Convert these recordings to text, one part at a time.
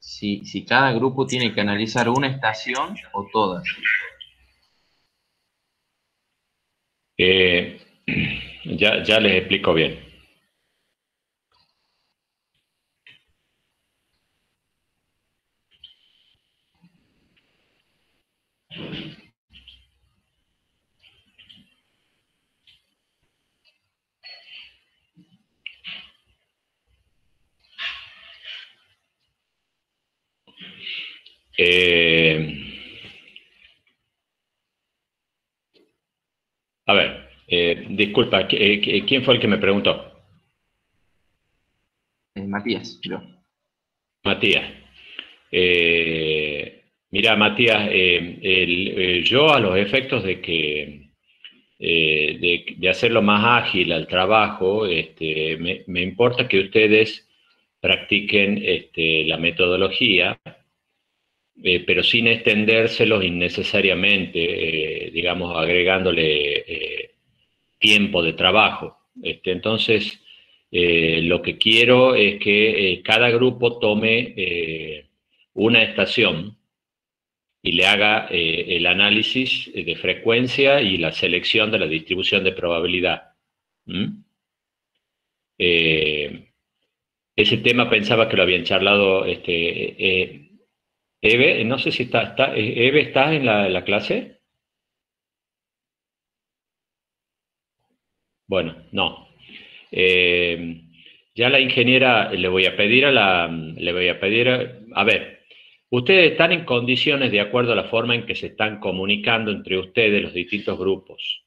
si cada grupo tiene que analizar una estación o todas. Ya les explico bien. A ver, disculpa, ¿quién fue el que me preguntó? Matías, yo. Matías. Mira, Matías, yo a los efectos de que de hacerlo más ágil al trabajo, me importa que ustedes practiquen la metodología, pero sin extendérselos innecesariamente, digamos, agregándole tiempo de trabajo. Entonces, lo que quiero es que cada grupo tome una estación y le haga el análisis de frecuencia y la selección de la distribución de probabilidad. ¿Mm? Eh, Ese tema pensaba que lo habían charlado Eve, no sé si Eve, ¿estás en la clase? Bueno, no. Eh, ya la ingeniera le voy a pedir, a ver, ustedes están en condiciones de acuerdo a la forma en que se están comunicando entre ustedes los distintos grupos,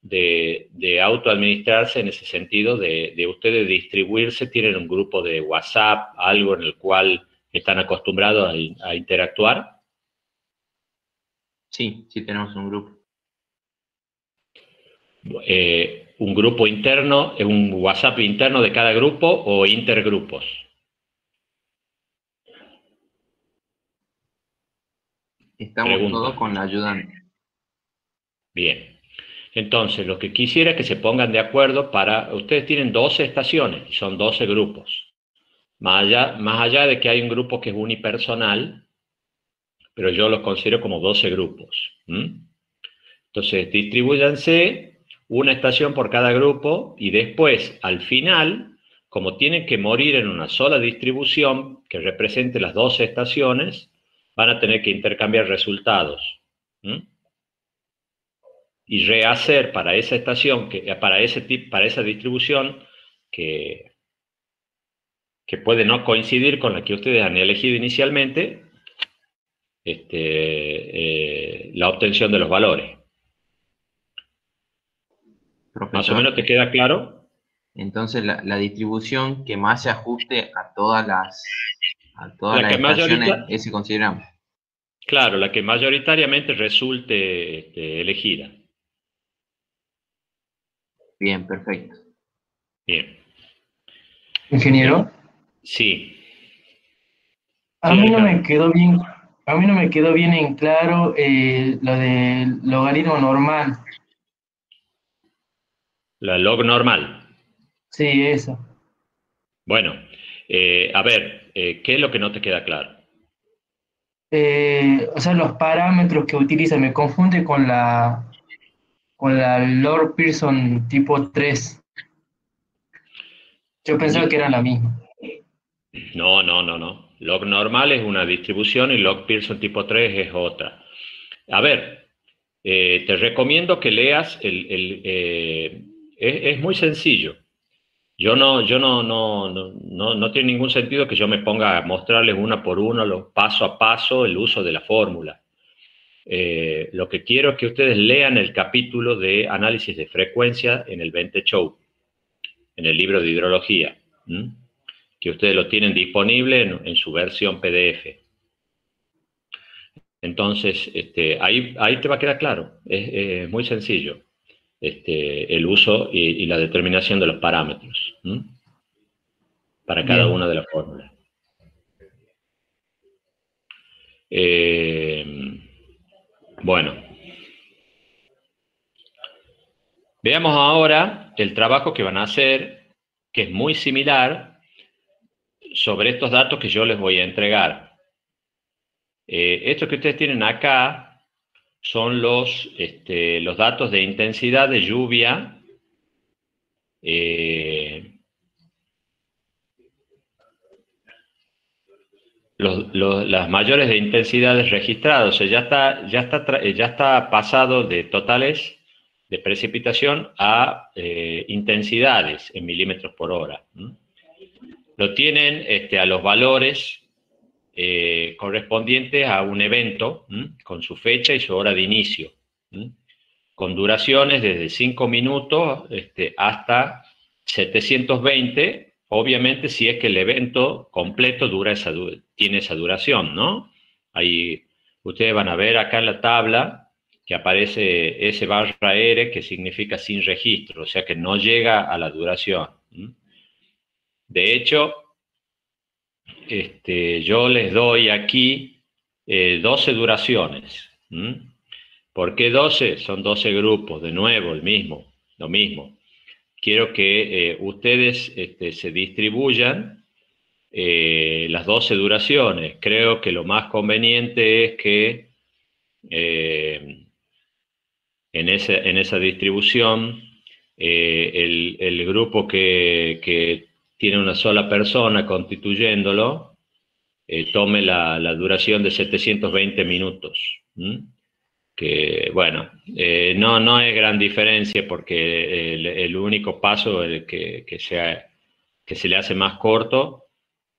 de autoadministrarse en ese sentido, de ustedes distribuirse, tienen un grupo de WhatsApp, algo en el cual están acostumbrados a interactuar. Sí, sí tenemos un grupo. Un grupo interno, un WhatsApp interno de cada grupo o intergrupos. Estamos Pregunto. todos con la ayudante. Bien. Entonces, lo que quisiera es que se pongan de acuerdo para... Ustedes tienen 12 estaciones y son 12 grupos. Más allá de que hay un grupo que es unipersonal, pero yo los considero como 12 grupos. Entonces, distribúyanse una estación por cada grupo y después, al final, como tienen que morir en una sola distribución que represente las 12 estaciones, van a tener que intercambiar resultados. Y rehacer para esa estación, para esa distribución que, que puede no coincidir con la que ustedes han elegido inicialmente, la obtención de los valores. ¿Más o Profesor, menos te queda claro? entonces la distribución que más se ajuste a todas La las que estaciones, ese consideramos. claro, la que mayoritariamente resulte elegida. Bien, perfecto. Bien. Ingeniero, Sí, a sí, mí no me Alejandro. quedó bien, a mí no me quedó bien en claro lo del logaritmo normal. La log normal. Sí, eso. Bueno, a ver, ¿qué es lo que no te queda claro? O sea, los parámetros que utiliza me confunde con la Lord Pearson tipo 3. Yo pensaba que era la misma. No, no, no, no. Log normal es una distribución y log Pearson tipo 3 es otra. A ver, te recomiendo que leas es muy sencillo. No tiene ningún sentido que yo me ponga a mostrarles una por una, paso a paso, el uso de la fórmula. Lo que quiero es que ustedes lean el capítulo de análisis de frecuencia en el Vente Show, en el libro de hidrología, que ustedes lo tienen disponible en su versión PDF. Entonces, ahí te va a quedar claro, es muy sencillo el uso y la determinación de los parámetros para cada Bien. una de las fórmulas. Eh, bueno, veamos ahora el trabajo que van a hacer, que es muy similar, sobre estos datos que yo les voy a entregar. Esto que ustedes tienen acá son los datos de intensidad de lluvia las mayores de intensidades registradas. O sea, ya está pasado de totales de precipitación a intensidades en milímetros por hora. Lo tienen a los valores correspondientes a un evento, con su fecha y su hora de inicio, con duraciones desde 5 minutos hasta 720, obviamente si es que el evento completo tiene esa duración, ¿no? Ahí ustedes van a ver acá en la tabla que aparece S/R, que significa sin registro, o sea que no llega a la duración. De hecho, yo les doy aquí 12 duraciones. ¿Por qué 12? Son 12 grupos, de nuevo, lo mismo. Quiero que ustedes se distribuyan las 12 duraciones. Creo que lo más conveniente es que en esa distribución el grupo que tiene una sola persona constituyéndolo tome la duración de 720 minutos. Que, bueno, no es gran diferencia porque el único paso que se le hace más corto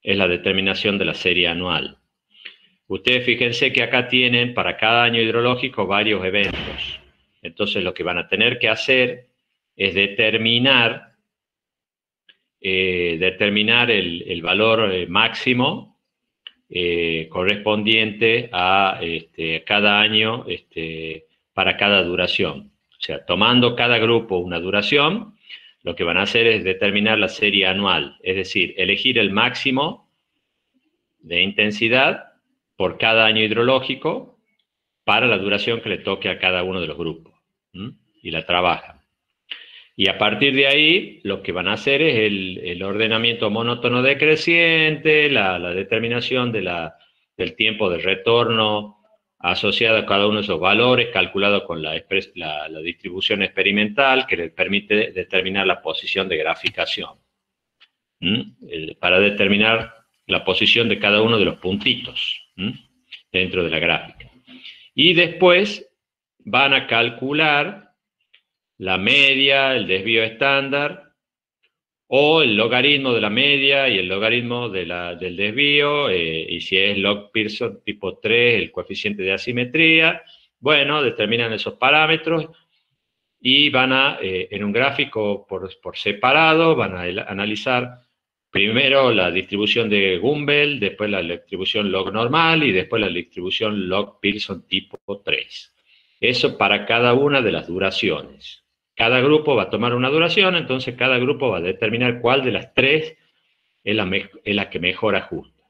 es la determinación de la serie anual. Ustedes fíjense que acá tienen para cada año hidrológico varios eventos. Entonces lo que van a tener que hacer es determinar el valor máximo correspondiente a cada año para cada duración. O sea, tomando cada grupo una duración, lo que van a hacer es determinar la serie anual, es decir, elegir el máximo de intensidad por cada año hidrológico para la duración que le toque a cada uno de los grupos. Y la trabajan. Y a partir de ahí, lo que van a hacer es el ordenamiento monótono decreciente, la determinación del tiempo de retorno asociado a cada uno de esos valores, calculado con la distribución experimental, que les permite determinar la posición de graficación, para determinar la posición de cada uno de los puntitos dentro de la gráfica. Y después van a calcular la media, el desvío estándar, o el logaritmo de la media y el logaritmo del desvío, y si es log Pearson tipo 3, el coeficiente de asimetría. Bueno, determinan esos parámetros y van a, en un gráfico por separado, van a analizar primero la distribución de Gumbel, después la distribución log normal y después la distribución log Pearson tipo 3. Eso para cada una de las duraciones. Cada grupo va a tomar una duración, entonces cada grupo va a determinar cuál de las tres es la que mejor ajusta.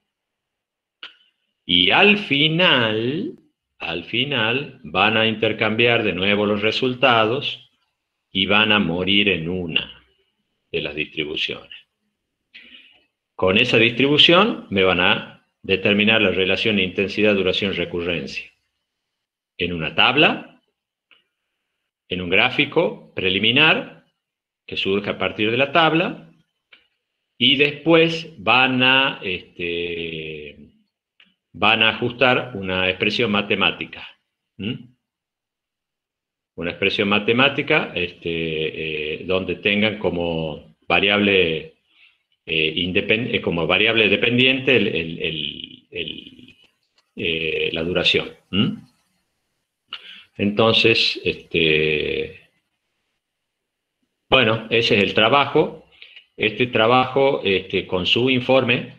Y al final van a intercambiar de nuevo los resultados y van a morir en una de las distribuciones. Con esa distribución me van a determinar la relación intensidad, duración, recurrencia. En una tabla, en un gráfico preliminar que surge a partir de la tabla, y después van a ajustar una expresión matemática. Una expresión matemática donde tengan como variable dependiente la duración. Entonces, bueno, ese es el trabajo. Este trabajo, con su informe,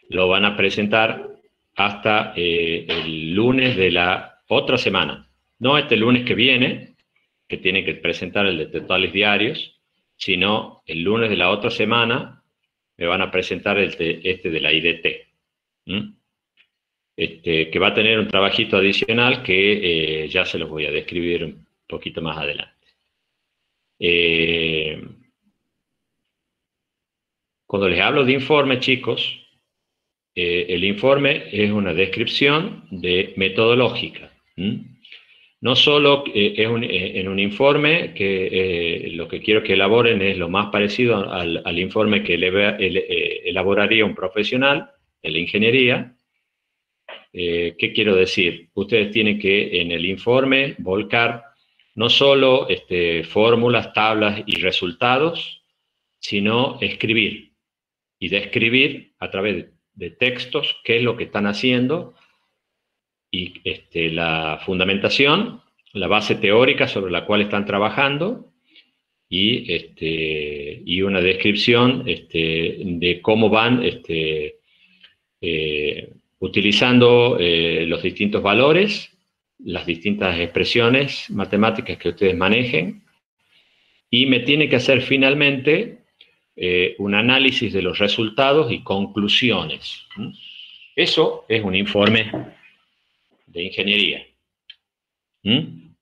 lo van a presentar hasta el lunes de la otra semana. No este lunes que viene, que tienen que presentar el de totales diarios, sino el lunes de la otra semana me van a presentar de la IDT. Que va a tener un trabajito adicional que ya se los voy a describir un poquito más adelante. Cuando les hablo de informe, chicos, el informe es una descripción metodológica. No solo en un informe que lo que quiero que elaboren es lo más parecido al informe que elaboraría un profesional en la ingeniería. ¿Qué quiero decir? Ustedes tienen que en el informe volcar no solo fórmulas, tablas y resultados, sino escribir y describir a través de textos qué es lo que están haciendo y la fundamentación, la base teórica sobre la cual están trabajando y una descripción de cómo van utilizando los distintos valores, las distintas expresiones matemáticas que ustedes manejen, y me tiene que hacer finalmente un análisis de los resultados y conclusiones. Eso es un informe de ingeniería. Tienen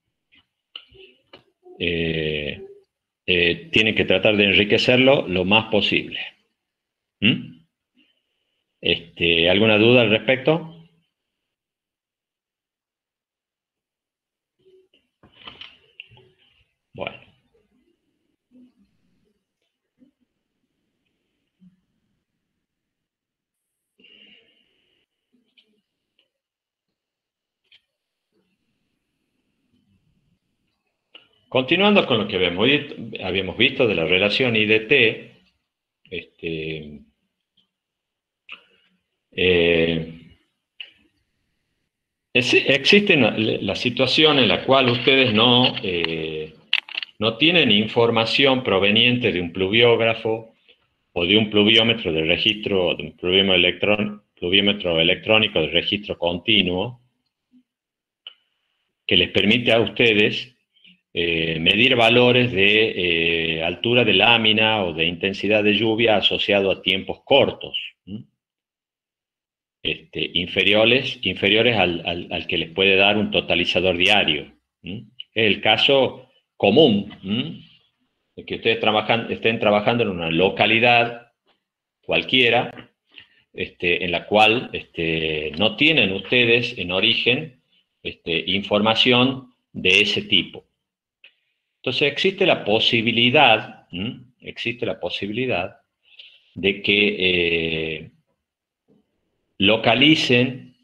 que tratar de enriquecerlo lo más posible. ¿Alguna duda al respecto? Bueno. Continuando con lo que habíamos visto de la relación IDT, existe la situación en la cual ustedes no tienen información proveniente de un pluviógrafo o de un pluviómetro de registro, de un pluviómetro electrónico de registro continuo, que les permite a ustedes medir valores de altura de lámina o de intensidad de lluvia asociado a tiempos cortos, inferiores al que les puede dar un totalizador diario. Es el caso común de que ustedes estén trabajando en una localidad cualquiera, en la cual no tienen ustedes en origen información de ese tipo. Entonces existe la posibilidad de que localicen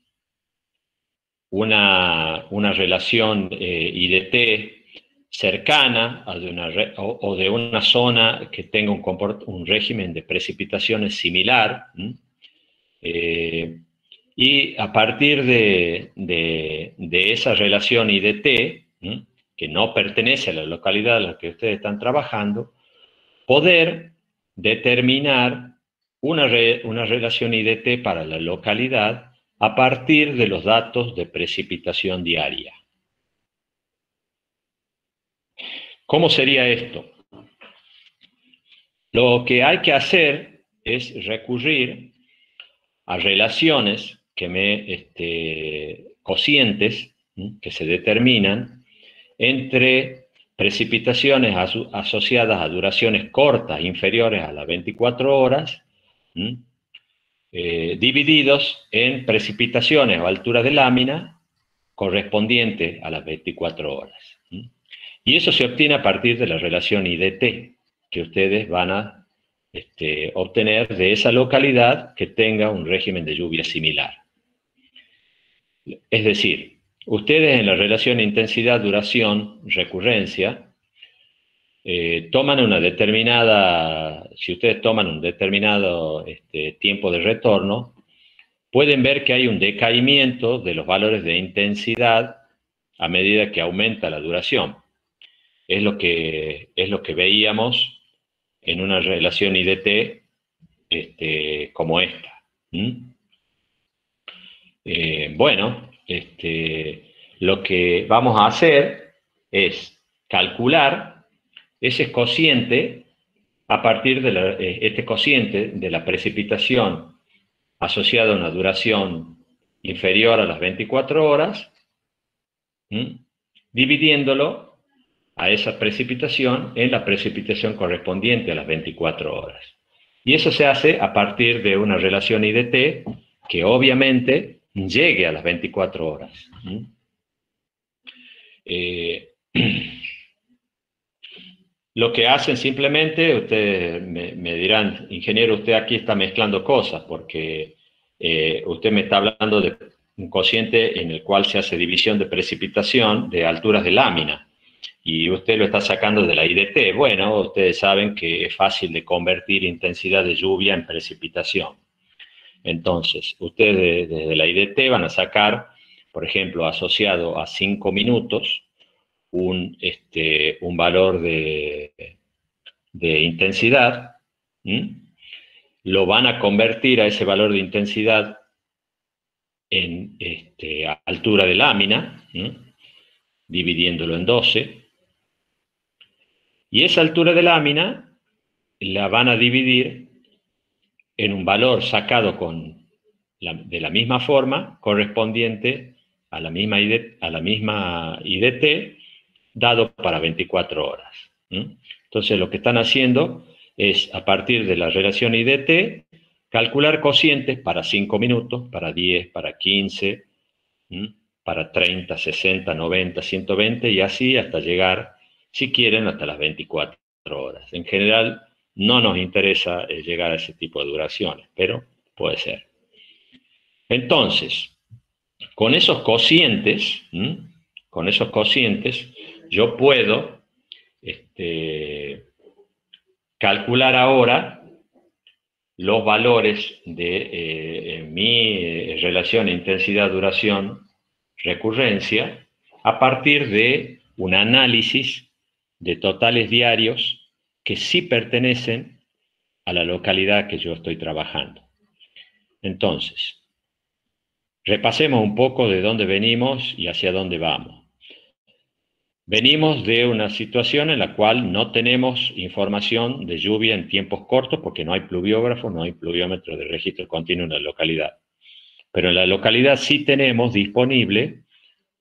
una relación IDT cercana o de una zona que tenga un régimen de precipitaciones similar, y a partir de esa relación IDT, que no pertenece a la localidad en la que ustedes están trabajando, poder determinar una relación IDT para la localidad a partir de los datos de precipitación diaria. ¿Cómo sería esto? Lo que hay que hacer es recurrir a relaciones cocientes que se determinan entre precipitaciones asociadas a duraciones cortas inferiores a las 24 horas, divididos en precipitaciones o alturas de lámina correspondientes a las 24 horas. Y eso se obtiene a partir de la relación IDT, que ustedes van a obtener de esa localidad que tenga un régimen de lluvia similar. Es decir, ustedes en la relación intensidad, duración, recurrencia, toman una determinada, si ustedes toman un determinado tiempo de retorno, pueden ver que hay un decaimiento de los valores de intensidad a medida que aumenta la duración. Es lo que veíamos en una relación IDT como esta. Bueno, lo que vamos a hacer es calcular ese cociente a partir de este cociente de la precipitación asociada a una duración inferior a las 24 horas, dividiéndolo a esa precipitación en la precipitación correspondiente a las 24 horas. Y eso se hace a partir de una relación IDT que obviamente llegue a las 24 horas. Lo que hacen simplemente, ustedes me dirán, ingeniero, usted aquí está mezclando cosas, porque usted me está hablando de un cociente en el cual se hace división de precipitación de alturas de lámina, y usted lo está sacando de la IDT. Bueno, ustedes saben que es fácil de convertir intensidad de lluvia en precipitación. Entonces, ustedes desde la IDT van a sacar, por ejemplo, asociado a 5 minutos, un valor de intensidad, lo van a convertir a ese valor de intensidad en altura de lámina, dividiéndolo en 12, y esa altura de lámina la van a dividir en un valor sacado de la misma forma, correspondiente a la misma IDT, dado para 24 horas. Entonces, lo que están haciendo es, a partir de la relación IDT, calcular cocientes para 5 minutos, para 10, para 15, para 30, 60, 90, 120, y así hasta llegar, si quieren, hasta las 24 horas. En general, no nos interesa llegar a ese tipo de duraciones, pero puede ser. Entonces, con esos cocientes, yo puedo calcular ahora los valores de mi relación intensidad-duración-recurrencia a partir de un análisis de totales diarios que sí pertenecen a la localidad que yo estoy trabajando. Entonces, repasemos un poco de dónde venimos y hacia dónde vamos. Venimos de una situación en la cual no tenemos información de lluvia en tiempos cortos porque no hay pluviógrafos, no hay pluviómetro de registro continuo en la localidad. Pero en la localidad sí tenemos disponible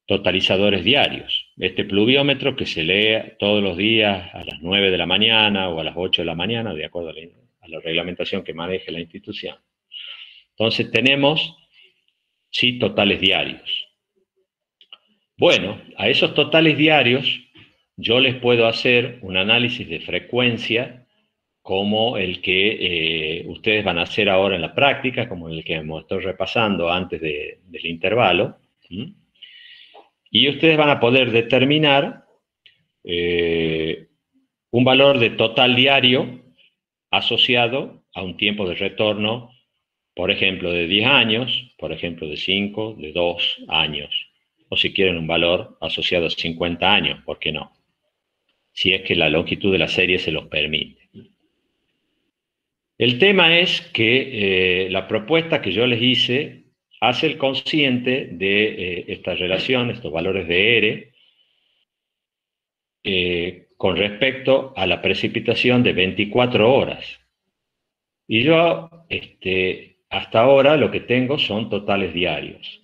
totalizadores diarios. Este pluviómetro que se lee todos los días a las 9 de la mañana o a las 8 de la mañana, de acuerdo a la reglamentación que maneje la institución. Entonces tenemos, sí, totales diarios. Bueno, a esos totales diarios yo les puedo hacer un análisis de frecuencia como el que ustedes van a hacer ahora en la práctica, como el que estoy repasando antes del intervalo. Y ustedes van a poder determinar un valor de total diario asociado a un tiempo de retorno, por ejemplo, de 10 años, por ejemplo, de 5, de 2 años. O si quieren un valor asociado a 50 años, ¿por qué no? Si es que la longitud de la serie se los permite. El tema es que la propuesta que yo les hice hace el cociente de esta relación, estos valores de R, con respecto a la precipitación de 24 horas. Y yo, hasta ahora, lo que tengo son totales diarios.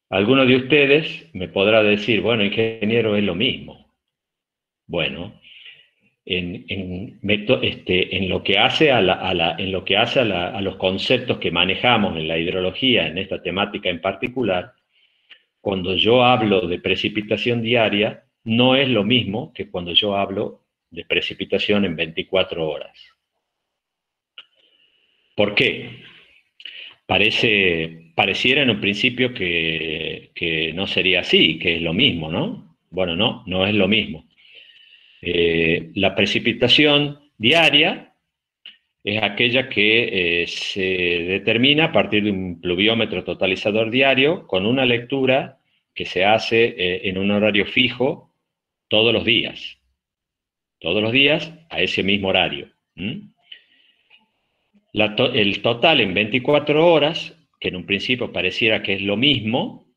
Alguno de ustedes me podrá decir, bueno, ingeniero, es lo mismo. Bueno, en lo que hace a los conceptos que manejamos en la hidrología, en esta temática en particular, cuando yo hablo de precipitación diaria, no es lo mismo que cuando yo hablo de precipitación en 24 horas. ¿Por qué? Pareciera en un principio que no sería así, que es lo mismo, ¿no? Bueno, no es lo mismo. La precipitación diaria es aquella que se determina a partir de un pluviómetro totalizador diario con una lectura que se hace en un horario fijo todos los días a ese mismo horario. El total en 24 horas, que en un principio pareciera que es lo mismo,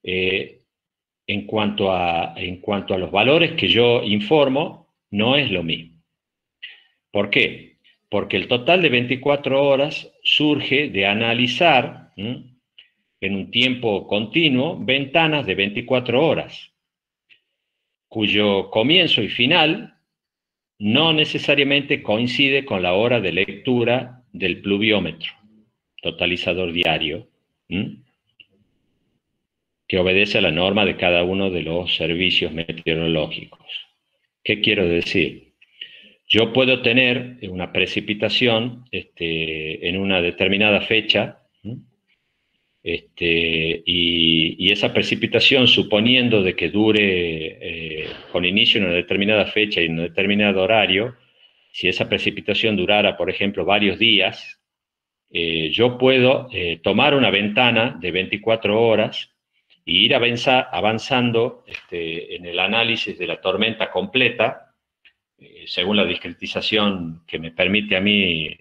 en cuanto a los valores que yo informo, no es lo mismo. ¿Por qué? Porque el total de 24 horas surge de analizar en un tiempo continuo ventanas de 24 horas, cuyo comienzo y final no necesariamente coincide con la hora de lectura del pluviómetro, totalizador diario, que obedece a la norma de cada uno de los servicios meteorológicos. ¿Qué quiero decir? Yo puedo tener una precipitación en una determinada fecha, y esa precipitación, suponiendo de que dure con inicio en una determinada fecha y en un determinado horario, si esa precipitación durara, por ejemplo, varios días, yo puedo tomar una ventana de 24 horas e ir avanzando en el análisis de la tormenta completa, según la discretización que me permite a mí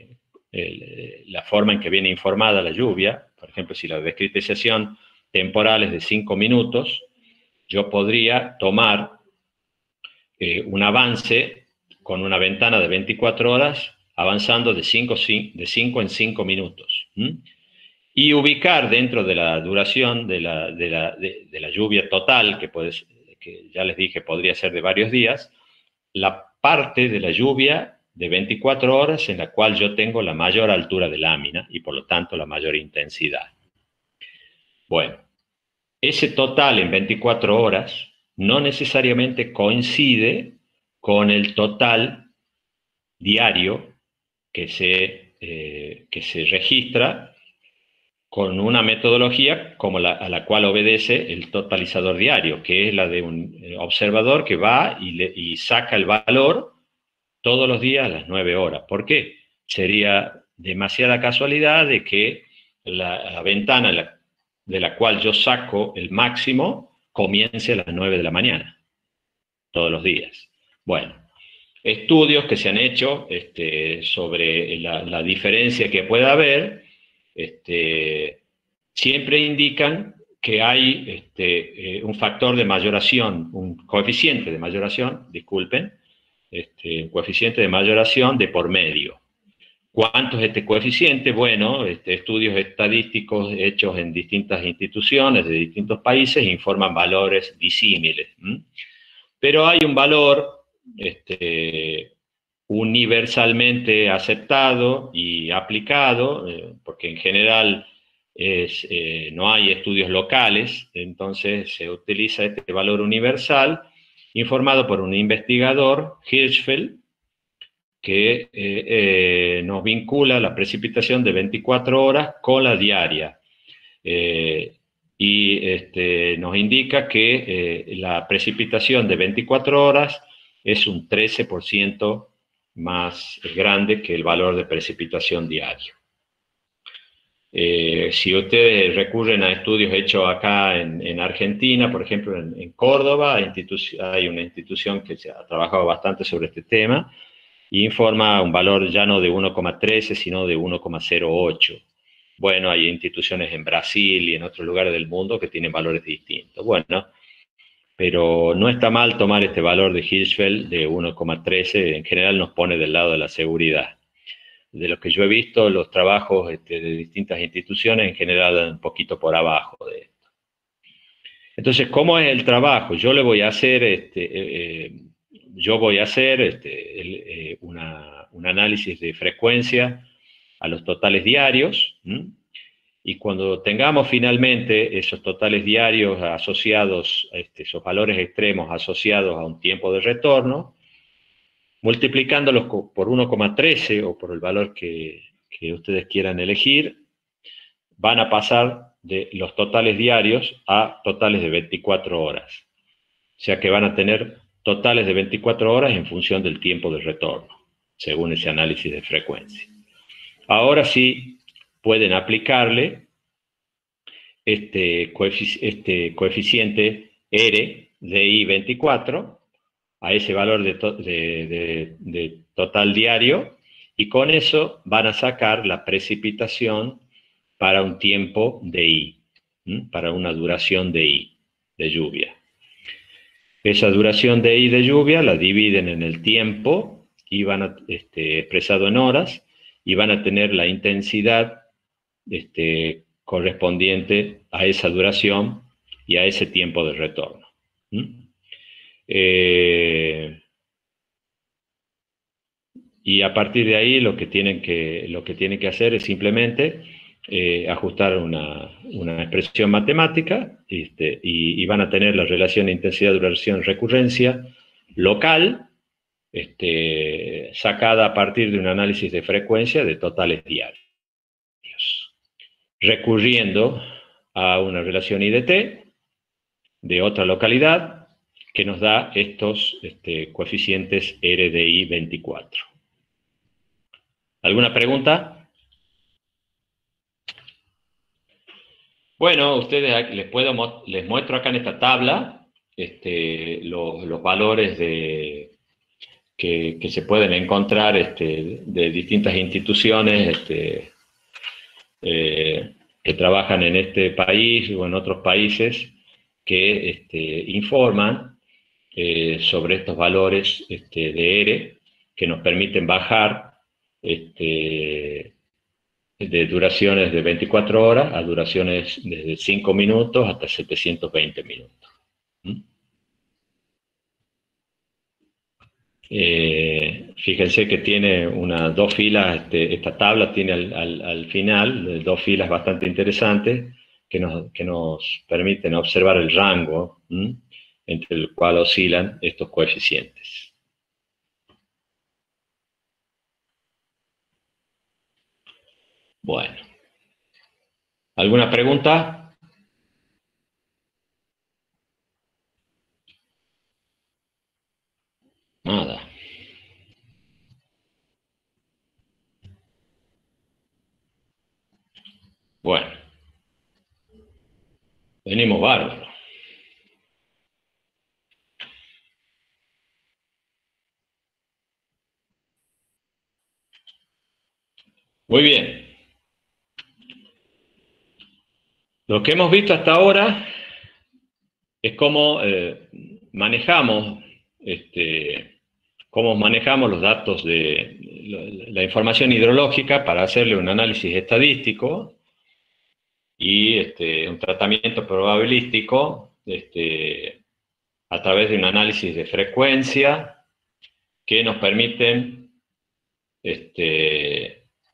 la forma en que viene informada la lluvia. Por ejemplo, si la discretización temporal es de 5 minutos, yo podría tomar un avance con una ventana de 24 horas, avanzando de 5 en 5 minutos. Y ubicar dentro de la duración de la lluvia total, que ya les dije podría ser de varios días, la parte de la lluvia de 24 horas en la cual yo tengo la mayor altura de lámina y por lo tanto la mayor intensidad. Bueno, ese total en 24 horas no necesariamente coincide con el total diario que se registra con una metodología como a la cual obedece el totalizador diario, que es la de un observador que va y saca el valor todos los días a las 9 horas. ¿Por qué? Sería demasiada casualidad de que la ventana de la cual yo saco el máximo comience a las 9 de la mañana, todos los días. Bueno, estudios que se han hecho sobre la diferencia que puede haber, siempre indican que hay un factor de mayoración, un coeficiente de mayoración, disculpen, un coeficiente de mayoración de por medio. ¿Cuánto es este coeficiente? Bueno, estudios estadísticos hechos en distintas instituciones de distintos países informan valores disímiles. Pero hay un valor universalmente aceptado y aplicado, porque en general no hay estudios locales, entonces se utiliza este valor universal informado por un investigador, Hirschfeld, que nos vincula la precipitación de 24 horas con la diaria. Y nos indica que la precipitación de 24 horas es un 13% más grande que el valor de precipitación diario. Si ustedes recurren a estudios hechos acá en Argentina, por ejemplo en Córdoba, hay una institución que se ha trabajado bastante sobre este tema y informa un valor ya no de 1,13 sino de 1,08. Bueno, hay instituciones en Brasil y en otros lugares del mundo que tienen valores distintos. Bueno, pero no está mal tomar este valor de Hirschfeld de 1,13, en general nos pone del lado de la seguridad. De lo que yo he visto, los trabajos de distintas instituciones en general dan un poquito por abajo de esto. Entonces, ¿cómo es el trabajo? Yo le voy a hacer, un análisis de frecuencia a los totales diarios, y cuando tengamos finalmente esos totales diarios asociados, esos valores extremos asociados a un tiempo de retorno, multiplicándolos por 1,13 o por el valor que ustedes quieran elegir, van a pasar de los totales diarios a totales de 24 horas. O sea que van a tener totales de 24 horas en función del tiempo de retorno, según ese análisis de frecuencia. Ahora sí pueden aplicarle este coeficiente R de I24 a ese valor de total diario, y con eso van a sacar la precipitación para un tiempo de I, para una duración de I, de lluvia. Esa duración de I de lluvia la dividen en el tiempo, y van a, expresado en horas, y van a tener la intensidad correspondiente a esa duración y a ese tiempo de retorno. y a partir de ahí lo que tienen que hacer es simplemente ajustar una expresión matemática, y van a tener la relación intensidad, duración, recurrencia local, sacada a partir de un análisis de frecuencia de totales diarios, recurriendo a una relación IDT de otra localidad que nos da estos coeficientes RDI 24. ¿Alguna pregunta? Bueno, ustedes les muestro acá en esta tabla los valores que se pueden encontrar de distintas instituciones que trabajan en este país o en otros países que informan sobre estos valores de R que nos permiten bajar de duraciones de 24 horas a duraciones desde 5 minutos hasta 720 minutos. Fíjense que tiene dos filas, esta tabla tiene al final dos filas bastante interesantes que nos permiten observar el rango entre el cual oscilan estos coeficientes. Bueno, ¿alguna pregunta? Nada. Bueno, venimos bárbaro. Muy bien. Lo que hemos visto hasta ahora es cómo manejamos los datos de la información hidrológica para hacerle un análisis estadístico y un tratamiento probabilístico a través de un análisis de frecuencia que nos permiten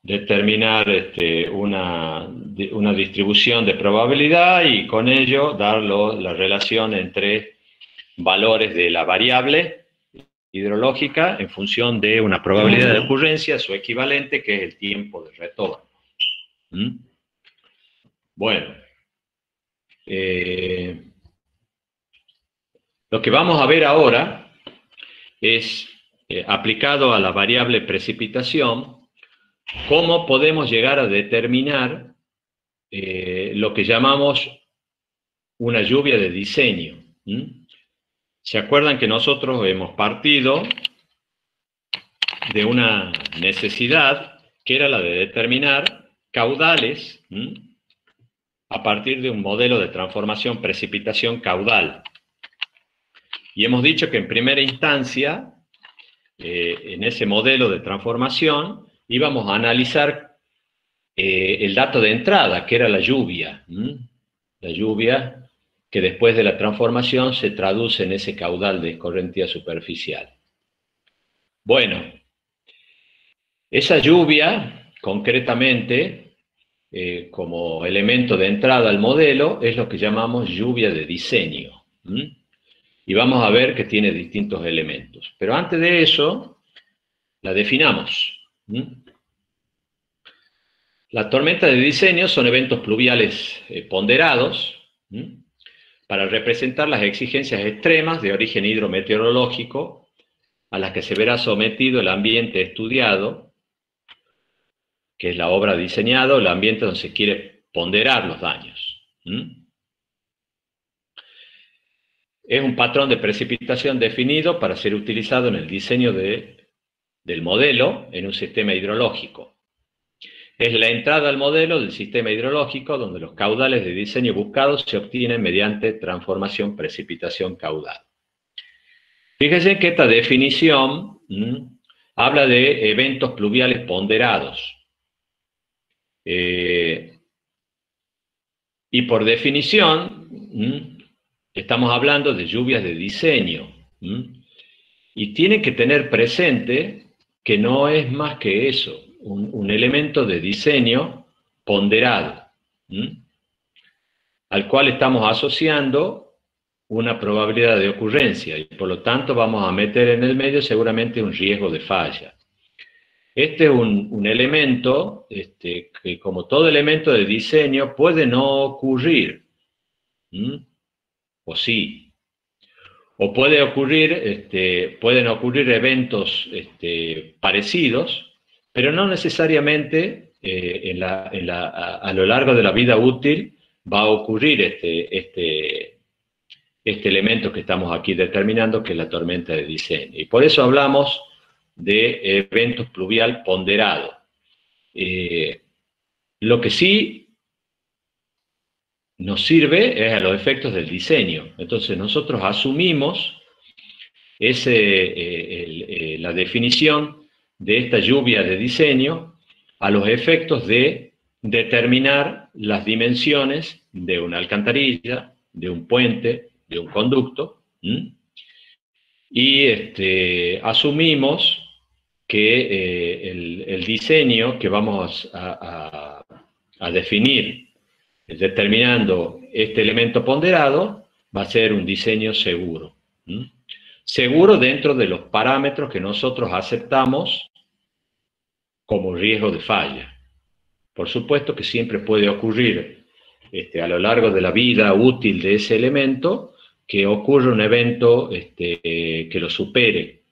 determinar una distribución de probabilidad y con ello dar la relación entre valores de la variable hidrológica en función de una probabilidad de ocurrencia, su equivalente, que es el tiempo de retorno. Bueno, lo que vamos a ver ahora es, aplicado a la variable precipitación, cómo podemos llegar a determinar lo que llamamos una lluvia de diseño. ¿Se acuerdan que nosotros hemos partido de una necesidad que era la de determinar caudales a partir de un modelo de transformación precipitación caudal? Y hemos dicho que en primera instancia, en ese modelo de transformación, íbamos a analizar el dato de entrada, que era la lluvia. La lluvia que después de la transformación se traduce en ese caudal de escorrentía superficial. Bueno, esa lluvia, concretamente, como elemento de entrada al modelo, es lo que llamamos lluvia de diseño. Y vamos a ver que tiene distintos elementos. Pero antes de eso, la definamos. Las tormentas de diseño son eventos pluviales ponderados para representar las exigencias extremas de origen hidrometeorológico a las que se verá sometido el ambiente estudiado, que es la obra diseñada, o el ambiente donde se quiere ponderar los daños. Es un patrón de precipitación definido para ser utilizado en el diseño del modelo en un sistema hidrológico. Es la entrada al modelo del sistema hidrológico donde los caudales de diseño buscados se obtienen mediante transformación precipitación caudal. Fíjense que esta definición habla de eventos pluviales ponderados. Y por definición, estamos hablando de lluvias de diseño. Y tienen que tener presente que no es más que eso, un elemento de diseño ponderado, al cual estamos asociando una probabilidad de ocurrencia y por lo tanto vamos a meter en el medio seguramente un riesgo de falla. Este es un elemento que, como todo elemento de diseño, puede no ocurrir, o sí, o puede ocurrir, pueden ocurrir eventos parecidos, pero no necesariamente a lo largo de la vida útil va a ocurrir este elemento que estamos aquí determinando, que es la tormenta de diseño. Y por eso hablamos de eventos pluvial ponderado. Lo que sí nos sirve es a los efectos del diseño. Entonces nosotros asumimos la definición de esta lluvia de diseño a los efectos de determinar las dimensiones de una alcantarilla, de un puente, de un conducto, y asumimos que el diseño que vamos a definir determinando este elemento ponderado va a ser un diseño seguro. Seguro dentro de los parámetros que nosotros aceptamos como riesgo de falla. Por supuesto que siempre puede ocurrir a lo largo de la vida útil de ese elemento que ocurra un evento que lo supere.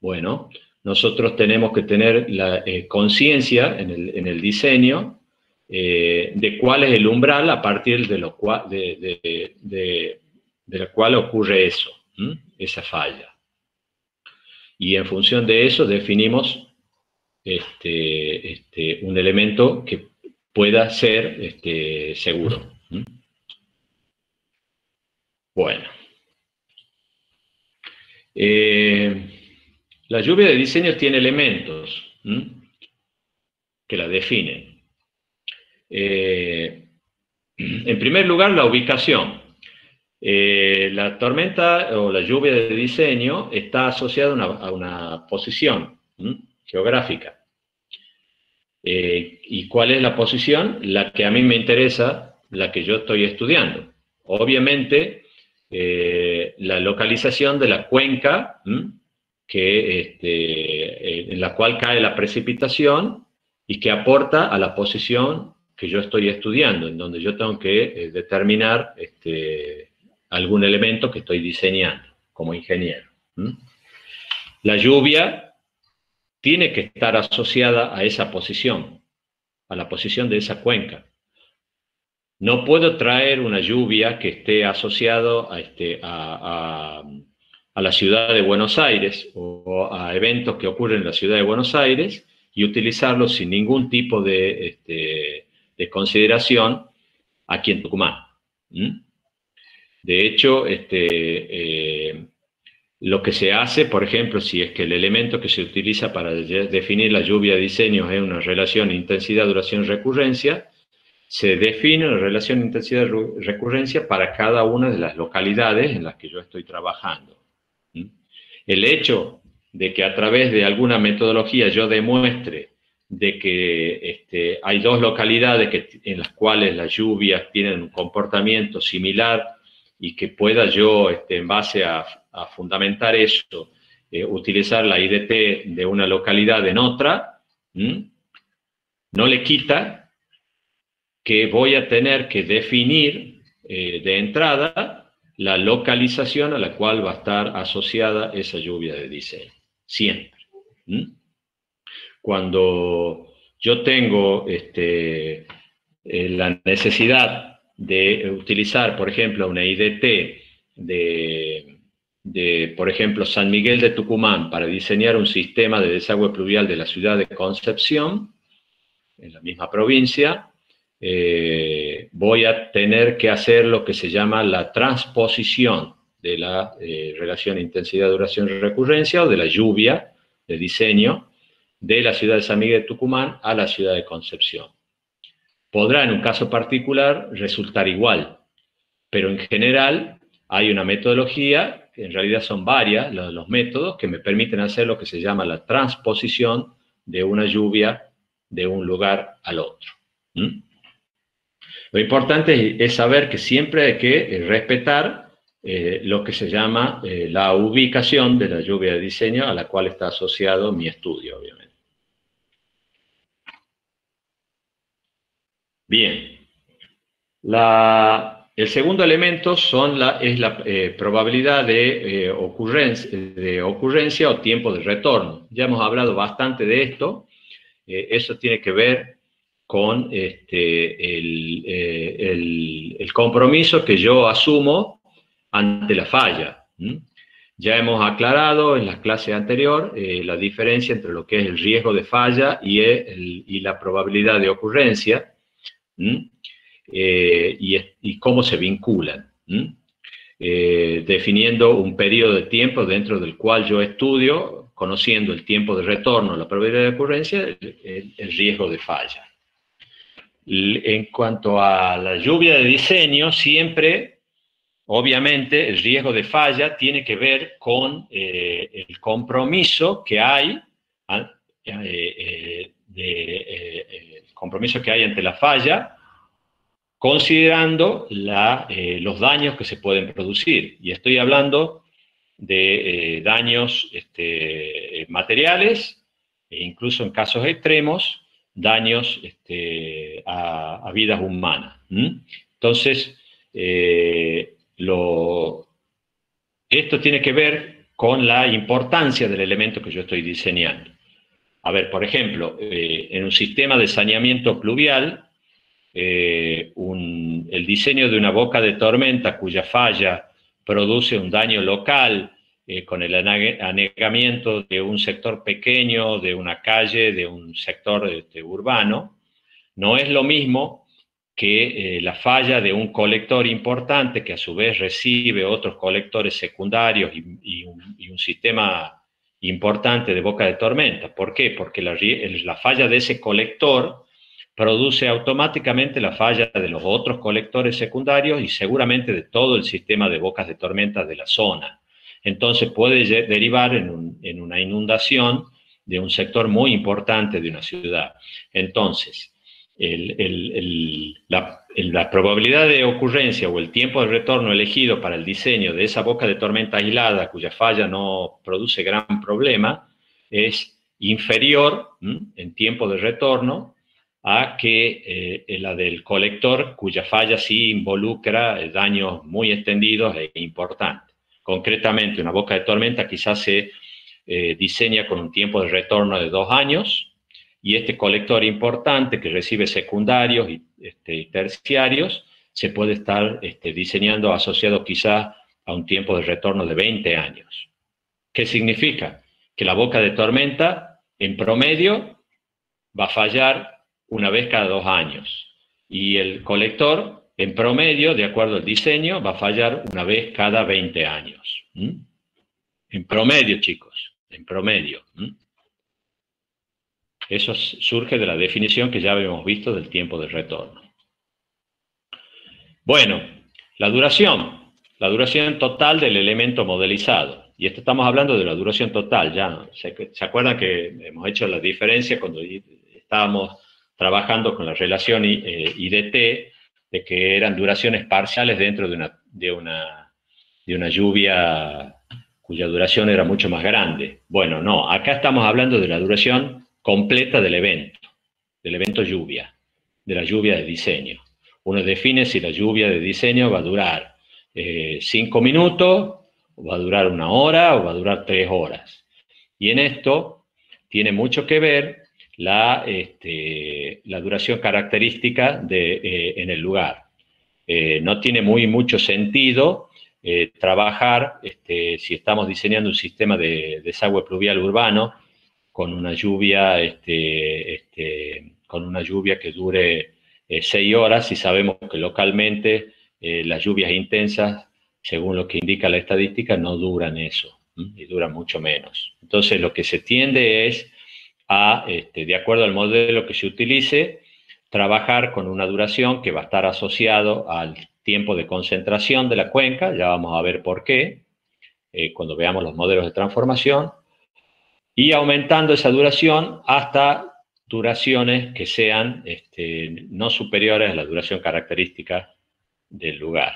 Bueno, nosotros tenemos que tener la conciencia en el diseño de cuál es el umbral a partir de la cual ocurre eso, esa falla. Y en función de eso definimos un elemento que pueda ser seguro. Bueno. La lluvia de diseño tiene elementos que la definen. En primer lugar, la ubicación. La tormenta o la lluvia de diseño está asociada a una posición geográfica. ¿Y cuál es la posición? La que a mí me interesa, la que yo estoy estudiando. Obviamente, la localización de la cuenca en la cual cae la precipitación y que aporta a la posición que yo estoy estudiando, en donde yo tengo que determinar algún elemento que estoy diseñando como ingeniero. La lluvia tiene que estar asociada a esa posición, a la posición de esa cuenca. No puedo traer una lluvia que esté asociada a la ciudad de Buenos Aires o a eventos que ocurren en la ciudad de Buenos Aires y utilizarlos sin ningún tipo de consideración aquí en Tucumán. De hecho, lo que se hace, por ejemplo, si es que el elemento que se utiliza para definir la lluvia de diseños es una relación intensidad, duración, recurrencia, se define una relación intensidad-recurrencia para cada una de las localidades en las que yo estoy trabajando. El hecho de que a través de alguna metodología yo demuestre de que hay dos localidades en las cuales las lluvias tienen un comportamiento similar y que pueda yo, en base a fundamentar eso, utilizar la IDT de una localidad en otra, no le quita que voy a tener que definir de entrada la localización a la cual va a estar asociada esa lluvia de diseño, siempre. Cuando yo tengo la necesidad de utilizar, por ejemplo, una IDT por ejemplo, San Miguel de Tucumán para diseñar un sistema de desagüe pluvial de la ciudad de Concepción, en la misma provincia, voy a tener que hacer lo que se llama la transposición de la relación intensidad-duración-recurrencia o de la lluvia de diseño de la ciudad de San Miguel de Tucumán a la ciudad de Concepción. Podrá en un caso particular resultar igual, pero en general hay una metodología que en realidad son varias, los métodos que me permiten hacer lo que se llama la transposición de una lluvia de un lugar al otro. ¿Mm? Lo importante es saber que siempre hay que respetar lo que se llama la ubicación de la lluvia de diseño a la cual está asociado mi estudio, obviamente. Bien. El segundo elemento es la probabilidad de ocurrencia o tiempo de retorno. Ya hemos hablado bastante de esto. Eso tiene que ver con el compromiso que yo asumo ante la falla. Ya hemos aclarado en la clase anterior la diferencia entre lo que es el riesgo de falla y la probabilidad de ocurrencia, y cómo se vinculan, definiendo un periodo de tiempo dentro del cual yo estudio, conociendo el tiempo de retorno, la probabilidad de ocurrencia, el riesgo de falla. En cuanto a la lluvia de diseño, siempre, obviamente, el riesgo de falla tiene que ver con el compromiso que hay, ante la falla, considerando los daños que se pueden producir. Y estoy hablando de daños materiales, e incluso en casos extremos, daños a vidas humanas. Entonces, esto tiene que ver con la importancia del elemento que yo estoy diseñando. A ver, por ejemplo, en un sistema de saneamiento pluvial, el diseño de una boca de tormenta cuya falla produce un daño local con el anegamiento de un sector pequeño, de una calle, de un sector urbano, no es lo mismo que la falla de un colector importante que a su vez recibe otros colectores secundarios y un sistema importante de boca de tormenta. ¿Por qué? Porque la falla de ese colector produce automáticamente la falla de los otros colectores secundarios y seguramente de todo el sistema de bocas de tormenta de la zona. Entonces puede derivar en una inundación de un sector muy importante de una ciudad. Entonces, la probabilidad de ocurrencia o el tiempo de retorno elegido para el diseño de esa boca de tormenta aislada cuya falla no produce gran problema es inferior en tiempo de retorno a que la del colector, cuya falla sí involucra daños muy extendidos e importantes. Concretamente, una boca de tormenta quizás se diseña con un tiempo de retorno de 2 años, y este colector importante que recibe secundarios y terciarios se puede estar diseñando asociado quizás a un tiempo de retorno de 20 años. ¿Qué significa? Que la boca de tormenta, en promedio, va a fallar una vez cada 2 años. Y el colector, en promedio, de acuerdo al diseño, va a fallar una vez cada 20 años. En promedio, chicos, en promedio. Eso surge de la definición que ya habíamos visto del tiempo de retorno. Bueno, la duración total del elemento modelizado. Y esto estamos hablando de la duración total, ya. ¿Se acuerdan que hemos hecho la diferencia cuando estábamos trabajando con la relación IDT, de que eran duraciones parciales dentro de una lluvia cuya duración era mucho más grande? Bueno, no, acá estamos hablando de la duración completa del evento lluvia, de la lluvia de diseño. Uno define si la lluvia de diseño va a durar 5 minutos, o va a durar 1 hora, o va a durar 3 horas. Y en esto tiene mucho que ver la duración característica en el lugar. No tiene mucho sentido trabajar, si estamos diseñando un sistema de desagüe pluvial urbano con una lluvia, que dure 6 horas, y sabemos que localmente las lluvias intensas, según lo que indica la estadística, no duran eso, y duran mucho menos. Entonces, lo que se tiende es a, de acuerdo al modelo que se utilice, trabajar con una duración que va a estar asociado al tiempo de concentración de la cuenca, ya vamos a ver por qué, cuando veamos los modelos de transformación, y aumentando esa duración hasta duraciones que sean no superiores a la duración característica del lugar.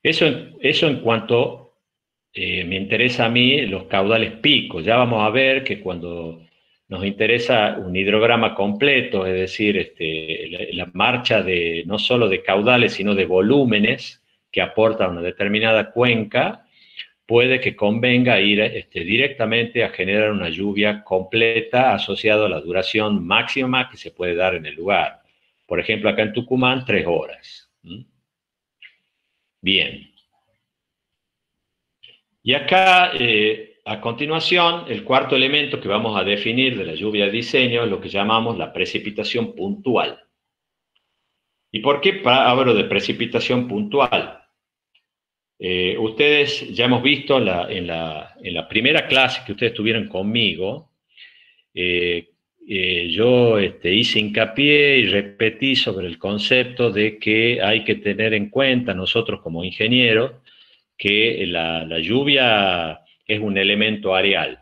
Eso en cuanto me interesa a mí los caudales picos. Ya vamos a ver que cuando nos interesa un hidrograma completo, es decir, la marcha no solo de caudales, sino de volúmenes que aporta una determinada cuenca, puede que convenga ir directamente a generar una lluvia completa asociada a la duración máxima que se puede dar en el lugar. Por ejemplo, acá en Tucumán, 3 horas. Bien. Y acá, a continuación, el cuarto elemento que vamos a definir de la lluvia de diseño es lo que llamamos la precipitación puntual. ¿Y por qué hablo de precipitación puntual? Ustedes ya hemos visto en la primera clase que ustedes tuvieron conmigo, yo hice hincapié y repetí sobre el concepto de que hay que tener en cuenta nosotros como ingenieros que la lluvia es un elemento areal.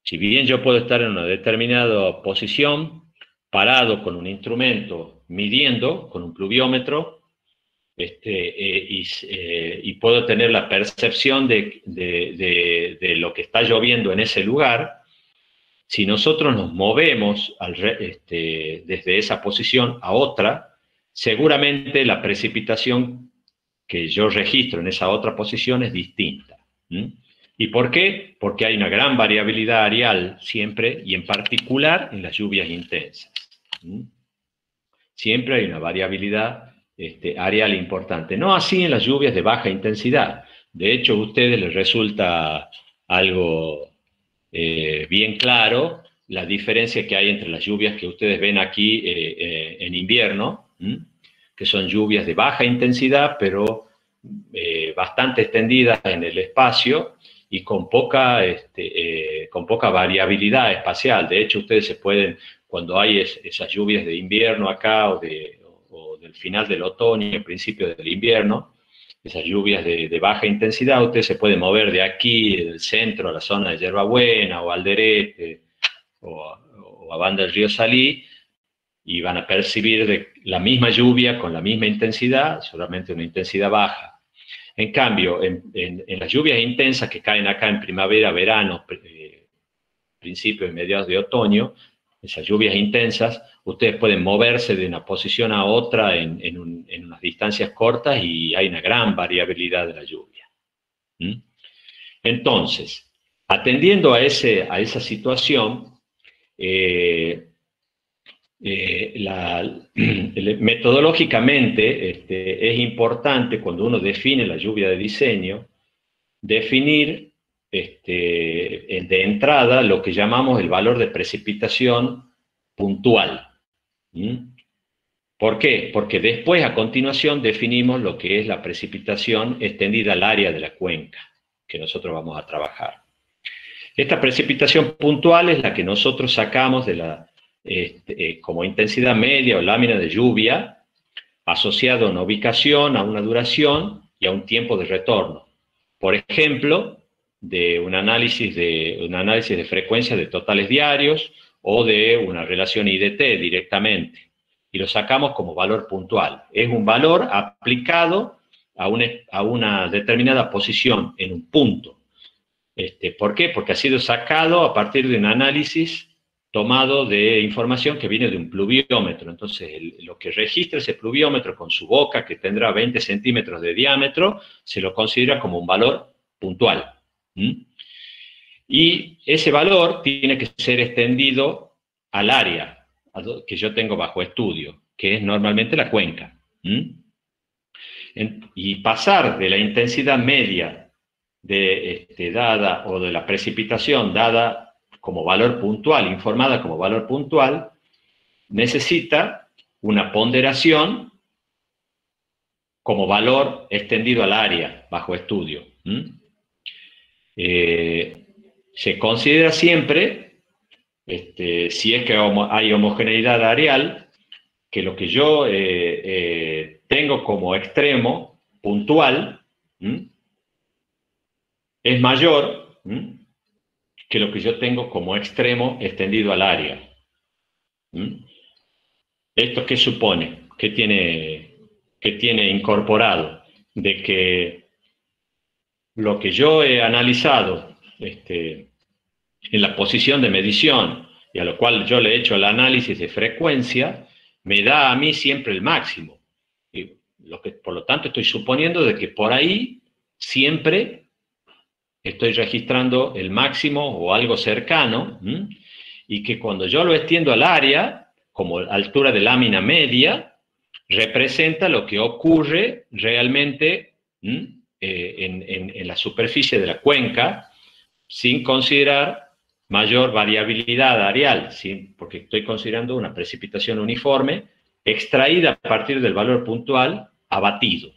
Si bien yo puedo estar en una determinada posición, parado con un instrumento, midiendo con un pluviómetro, y puedo tener la percepción de lo que está lloviendo en ese lugar, si nosotros nos movemos desde esa posición a otra, seguramente la precipitación que yo registro en esa otra posición es distinta. ¿Y por qué? Porque hay una gran variabilidad areal siempre, y en particular en las lluvias intensas. Siempre hay una variabilidad areal importante. No así en las lluvias de baja intensidad. De hecho, a ustedes les resulta algo bien claro la diferencia que hay entre las lluvias que ustedes ven aquí en invierno, que son lluvias de baja intensidad, pero bastante extendidas en el espacio y con poca variabilidad espacial. De hecho, ustedes se pueden, cuando hay esas lluvias de invierno acá o del final del otoño, el principio del invierno, esas lluvias de baja intensidad, ustedes se pueden mover de aquí, del centro, a la zona de Yerbabuena o Alderete o a Banda del Río Salí, y van a percibir la misma lluvia con la misma intensidad, solamente una intensidad baja. En cambio, en las lluvias intensas que caen acá en primavera, verano, principios y mediados de otoño, esas lluvias intensas, ustedes pueden moverse de una posición a otra en unas distancias cortas y hay una gran variabilidad de la lluvia. Entonces, atendiendo a esa situación, metodológicamente es importante cuando uno define la lluvia de diseño, definir de entrada lo que llamamos el valor de precipitación puntual. ¿Por qué? Porque después, a continuación, definimos lo que es la precipitación extendida al área de la cuenca que nosotros vamos a trabajar. Esta precipitación puntual es la que nosotros sacamos como intensidad media o lámina de lluvia, asociado a una ubicación, a una duración y a un tiempo de retorno. Por ejemplo, de un análisis de frecuencia de totales diarios o de una relación IDT directamente, y lo sacamos como valor puntual. Es un valor aplicado a una determinada posición en un punto. ¿Por qué? Porque ha sido sacado a partir de un análisis tomado de información que viene de un pluviómetro. Entonces, lo que registra ese pluviómetro con su boca, que tendrá 20 centímetros de diámetro, se lo considera como un valor puntual. Y ese valor tiene que ser extendido al área que yo tengo bajo estudio, que es normalmente la cuenca. Y pasar de la intensidad media dada o de la precipitación dada como valor puntual, informada como valor puntual, necesita una ponderación como valor extendido al área bajo estudio. Se considera siempre, si es que hay homogeneidad areal, que lo que yo tengo como extremo puntual es mayor que lo que yo tengo como extremo extendido al área. ¿Esto qué supone? ¿Qué tiene incorporado? De que lo que yo he analizado en la posición de medición y a lo cual yo le he hecho el análisis de frecuencia, me da a mí siempre el máximo. Y por lo tanto, estoy suponiendo de que por ahí siempre estoy registrando el máximo o algo cercano, y que cuando yo lo extiendo al área, como altura de lámina media, representa lo que ocurre realmente en la superficie de la cuenca, sin considerar mayor variabilidad areal, ¿sí? Porque estoy considerando una precipitación uniforme extraída a partir del valor puntual abatido.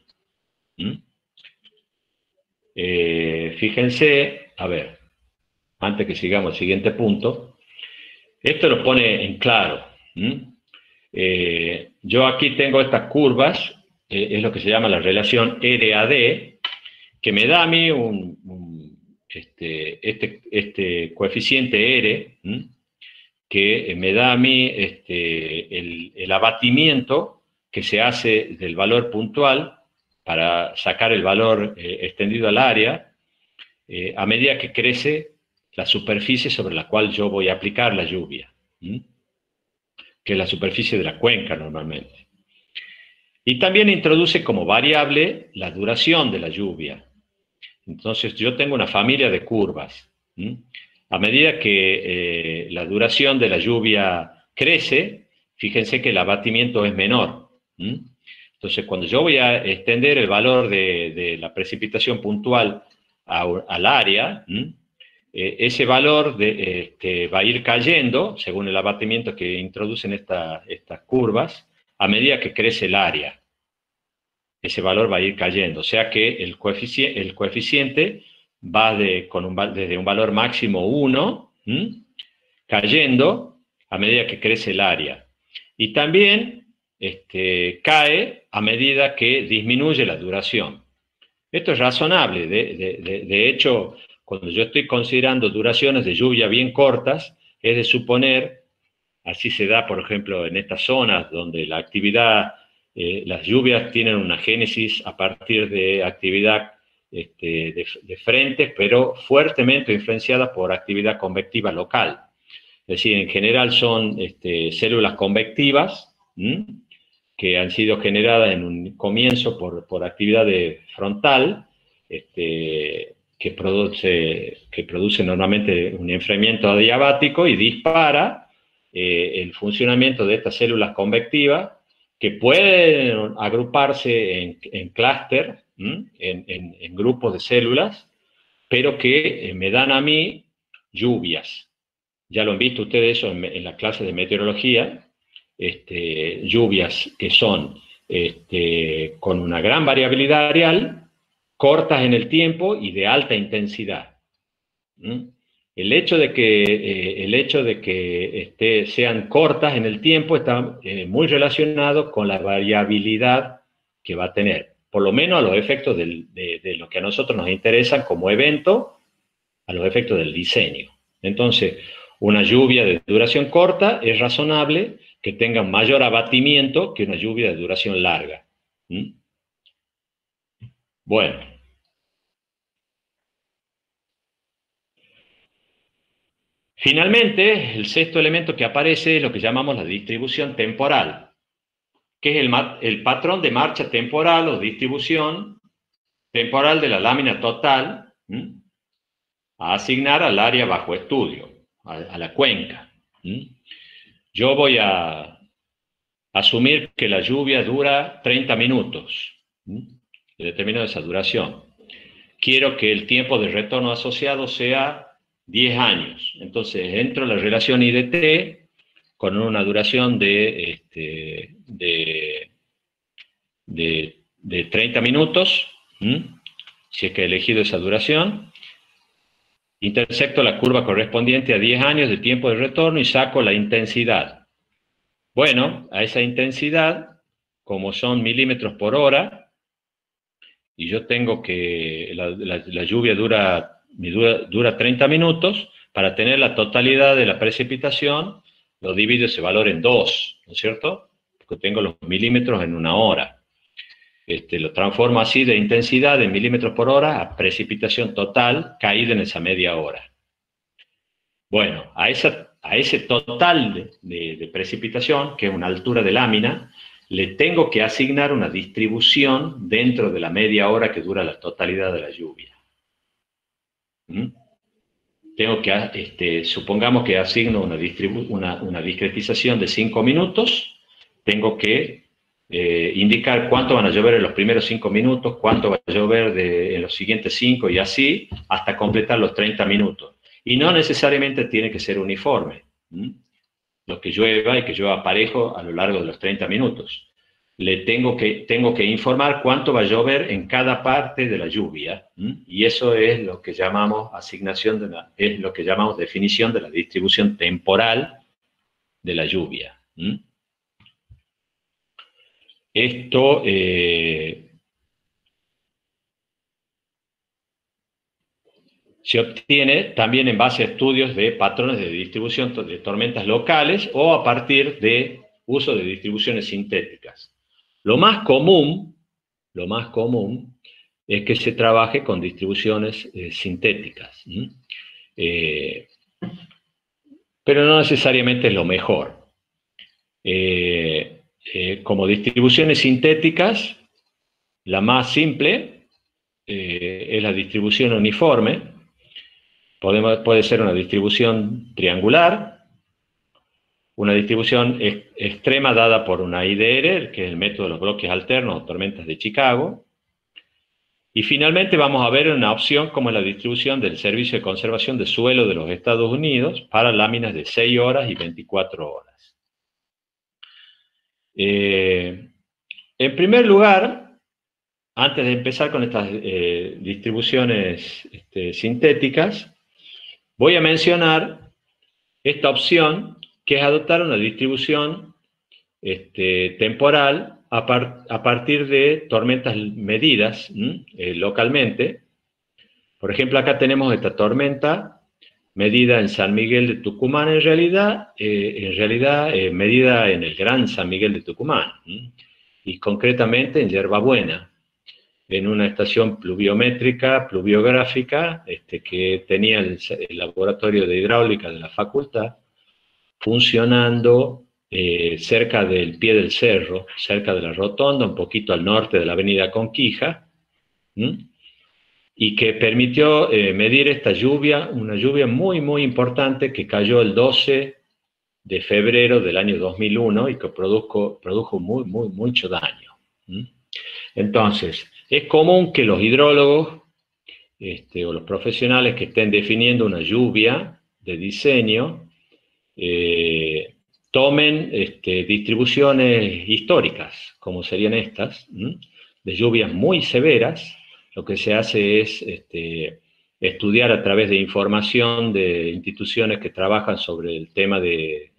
Fíjense, a ver, antes que sigamos al siguiente punto, esto lo pone en claro. Yo aquí tengo estas curvas, es lo que se llama la relación RAD, que me da a mí este coeficiente R, que me da a mí el abatimiento que se hace del valor puntual para sacar el valor extendido al área, a medida que crece la superficie sobre la cual yo voy a aplicar la lluvia, que es la superficie de la cuenca normalmente. Y también introduce como variable la duración de la lluvia. Entonces yo tengo una familia de curvas. A medida que la duración de la lluvia crece, fíjense que el abatimiento es menor. Entonces cuando yo voy a extender el valor de la precipitación puntual al área, ese valor va a ir cayendo, según el abatimiento que introducen estas curvas, a medida que crece el área. Ese valor va a ir cayendo, o sea que el coeficiente va desde un valor máximo 1, cayendo a medida que crece el área. Y también cae a medida que disminuye la duración. Esto es razonable, de hecho, cuando yo estoy considerando duraciones de lluvia bien cortas, es de suponer, así se da, por ejemplo, en estas zonas donde la actividad, las lluvias tienen una génesis a partir de actividad de frente, pero fuertemente influenciada por actividad convectiva local. Es decir, en general son células convectivas, que han sido generadas en un comienzo por actividad frontal, que produce normalmente un enfriamiento adiabático y dispara el funcionamiento de estas células convectivas, que pueden agruparse en clúster, en grupos de células, pero que me dan a mí lluvias. Ya lo han visto ustedes eso en la clase de meteorología, lluvias que son con una gran variabilidad areal, cortas en el tiempo y de alta intensidad. El hecho de que sean cortas en el tiempo está muy relacionado con la variabilidad que va a tener, por lo menos a los efectos de lo que a nosotros nos interesan como evento, a los efectos del diseño. Entonces, una lluvia de duración corta es razonable que tenga un mayor abatimiento que una lluvia de duración larga. Bueno. Finalmente, el sexto elemento que aparece es lo que llamamos la distribución temporal, que es el patrón de marcha temporal o distribución temporal de la lámina total a asignar al área bajo estudio, a la cuenca. Yo voy a asumir que la lluvia dura 30 minutos. Determino esa duración. Quiero que el tiempo de retorno asociado sea 10 años. Entonces, entro en la relación IDT con una duración de 30 minutos, si es que he elegido esa duración. Intersecto la curva correspondiente a 10 años de tiempo de retorno y saco la intensidad. Bueno, a esa intensidad como son milímetros por hora, y yo tengo que, la lluvia dura 30 minutos, para tener la totalidad de la precipitación, lo divido ese valor en 2, ¿no es cierto? Porque tengo los milímetros en una hora. Lo transformo así de intensidad en milímetros por hora a precipitación total caída en esa media hora. Bueno, a ese total de precipitación, que es una altura de lámina, le tengo que asignar una distribución dentro de la media hora que dura la totalidad de la lluvia. Tengo que, supongamos que asigno una discretización de 5 minutos, tengo que indicar cuánto van a llover en los primeros 5 minutos, cuánto va a llover en los siguientes 5 y así hasta completar los 30 minutos. Y no necesariamente tiene que ser uniforme, lo que llueva y que llueva parejo a lo largo de los 30 minutos. Tengo que informar cuánto va a llover en cada parte de la lluvia, y eso es lo que llamamos es lo que llamamos definición de la distribución temporal de la lluvia. Esto se obtiene también en base a estudios de patrones de distribución de tormentas locales o a partir de uso de distribuciones sintéticas. Lo más común es que se trabaje con distribuciones sintéticas, pero no necesariamente es lo mejor. Como distribuciones sintéticas, la más simple es la distribución uniforme. Puede ser una distribución triangular, una distribución extrema dada por una IDR, que es el método de los bloques alternos o tormentas de Chicago. Y finalmente vamos a ver una opción como la distribución del Servicio de Conservación de Suelo de los Estados Unidos para láminas de 6 horas y 24 horas. En primer lugar, antes de empezar con estas distribuciones sintéticas, voy a mencionar esta opción, que es adoptar una distribución temporal a partir de tormentas medidas localmente. Por ejemplo, acá tenemos esta tormenta medida en San Miguel de Tucumán, en realidad medida en el Gran San Miguel de Tucumán, y concretamente en Yerbabuena, en una estación pluviográfica que tenía el laboratorio de hidráulica de la facultad, funcionando cerca del pie del cerro, cerca de la rotonda, un poquito al norte de la avenida Conquija, y que permitió medir esta lluvia, una lluvia muy, muy importante que cayó el 12 de febrero del año 2001 y que produjo mucho daño. Entonces, es común que los hidrólogos o los profesionales que estén definiendo una lluvia de diseño tomen distribuciones históricas, como serían estas, de lluvias muy severas. Lo que se hace es estudiar a través de información de instituciones que trabajan sobre el tema de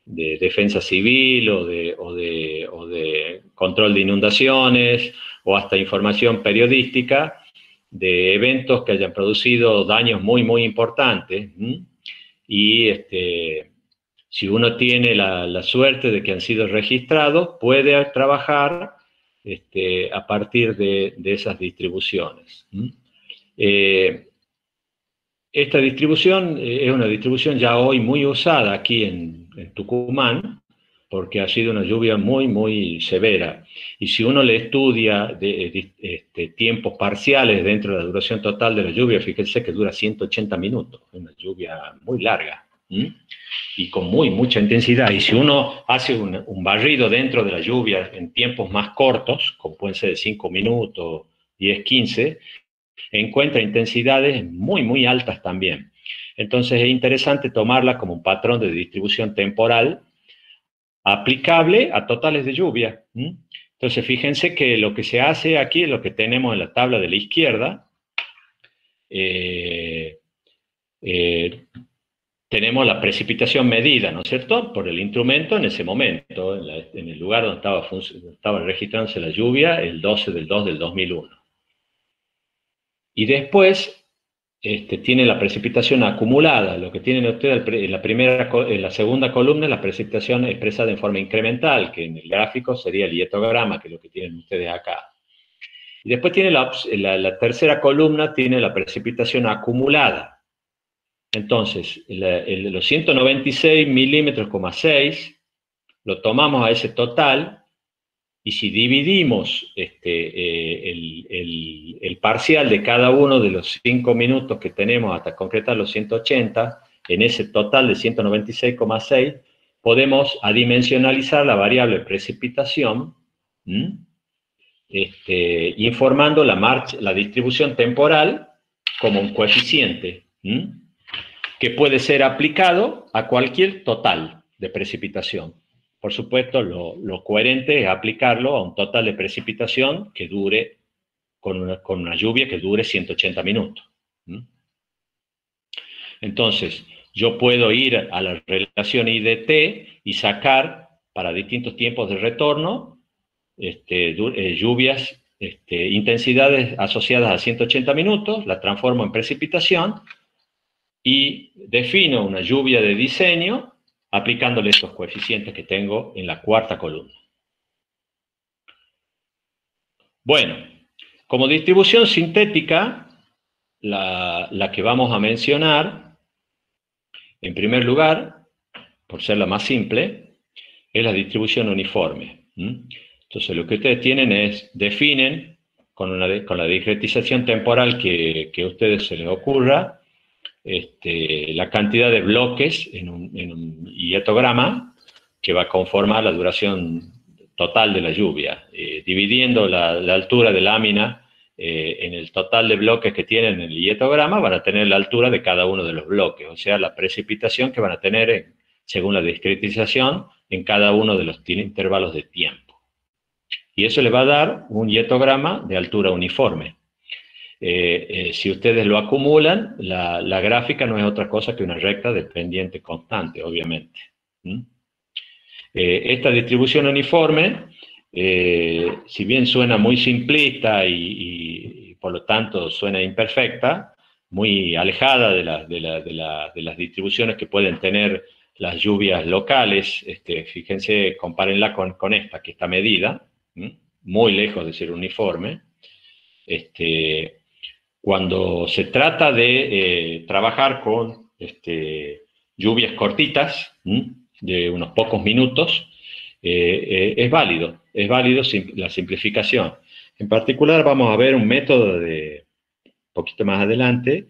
defensa civil o de control de inundaciones, o hasta información periodística de eventos que hayan producido daños muy, muy importantes. Y si uno tiene la suerte de que han sido registrados, puede trabajar a partir de esas distribuciones. Esta distribución es una distribución ya hoy muy usada aquí en Tucumán, porque ha sido una lluvia muy, muy severa. Y si uno le estudia tiempos parciales dentro de la duración total de la lluvia, fíjense que dura 180 minutos, es una lluvia muy larga y con mucha intensidad. Y si uno hace un barrido dentro de la lluvia en tiempos más cortos, como pueden ser de 5 minutos, 10, 15, encuentra intensidades muy, muy altas también. Entonces es interesante tomarla como un patrón de distribución temporal aplicable a totales de lluvia. Entonces fíjense que lo que se hace aquí es lo que tenemos en la tabla de la izquierda. tenemos la precipitación medida, ¿no es cierto?, por el instrumento en ese momento, en el lugar donde estaba registrándose la lluvia, el 12 del 2 del 2001. Y después tiene la precipitación acumulada. Lo que tienen ustedes en la segunda columna es la precipitación expresada en forma incremental, que en el gráfico sería el hietograma, que es lo que tienen ustedes acá. Y después tiene la tercera columna, tiene la precipitación acumulada. Entonces, los 196 milímetros,6 lo tomamos a ese total, y si dividimos el parcial de cada uno de los 5 minutos que tenemos hasta concretar los 180, en ese total de 196,6, podemos adimensionalizar la variable precipitación, informando la distribución temporal como un coeficiente, que puede ser aplicado a cualquier total de precipitación. Por supuesto, lo coherente es aplicarlo a un total de precipitación que dure, con una lluvia que dure 180 minutos. Entonces, yo puedo ir a la relación I/t y sacar para distintos tiempos de retorno lluvias, intensidades asociadas a 180 minutos, la transformo en precipitación y defino una lluvia de diseño aplicándole estos coeficientes que tengo en la cuarta columna. Bueno, como distribución sintética, la que vamos a mencionar, en primer lugar, por ser la más simple, es la distribución uniforme. Entonces, lo que ustedes tienen es, definen con la discretización temporal que a ustedes se les ocurra, la cantidad de bloques en un hietograma que va a conformar la duración total de la lluvia, dividiendo la altura de lámina en el total de bloques que tienen en el hietograma, van a tener la altura de cada uno de los bloques, o sea, la precipitación que van a tener según la discretización en cada uno de los intervalos de tiempo. Y eso le va a dar un hietograma de altura uniforme. Si ustedes lo acumulan, la gráfica no es otra cosa que una recta de pendiente constante, obviamente. Esta distribución uniforme, si bien suena muy simplista y por lo tanto suena imperfecta, muy alejada de las distribuciones que pueden tener las lluvias locales, fíjense, compárenla con esta, que está medida, muy lejos de ser uniforme. Cuando se trata de trabajar con lluvias cortitas, de unos pocos minutos, es válido la simplificación. En particular vamos a ver un método un poquito más adelante,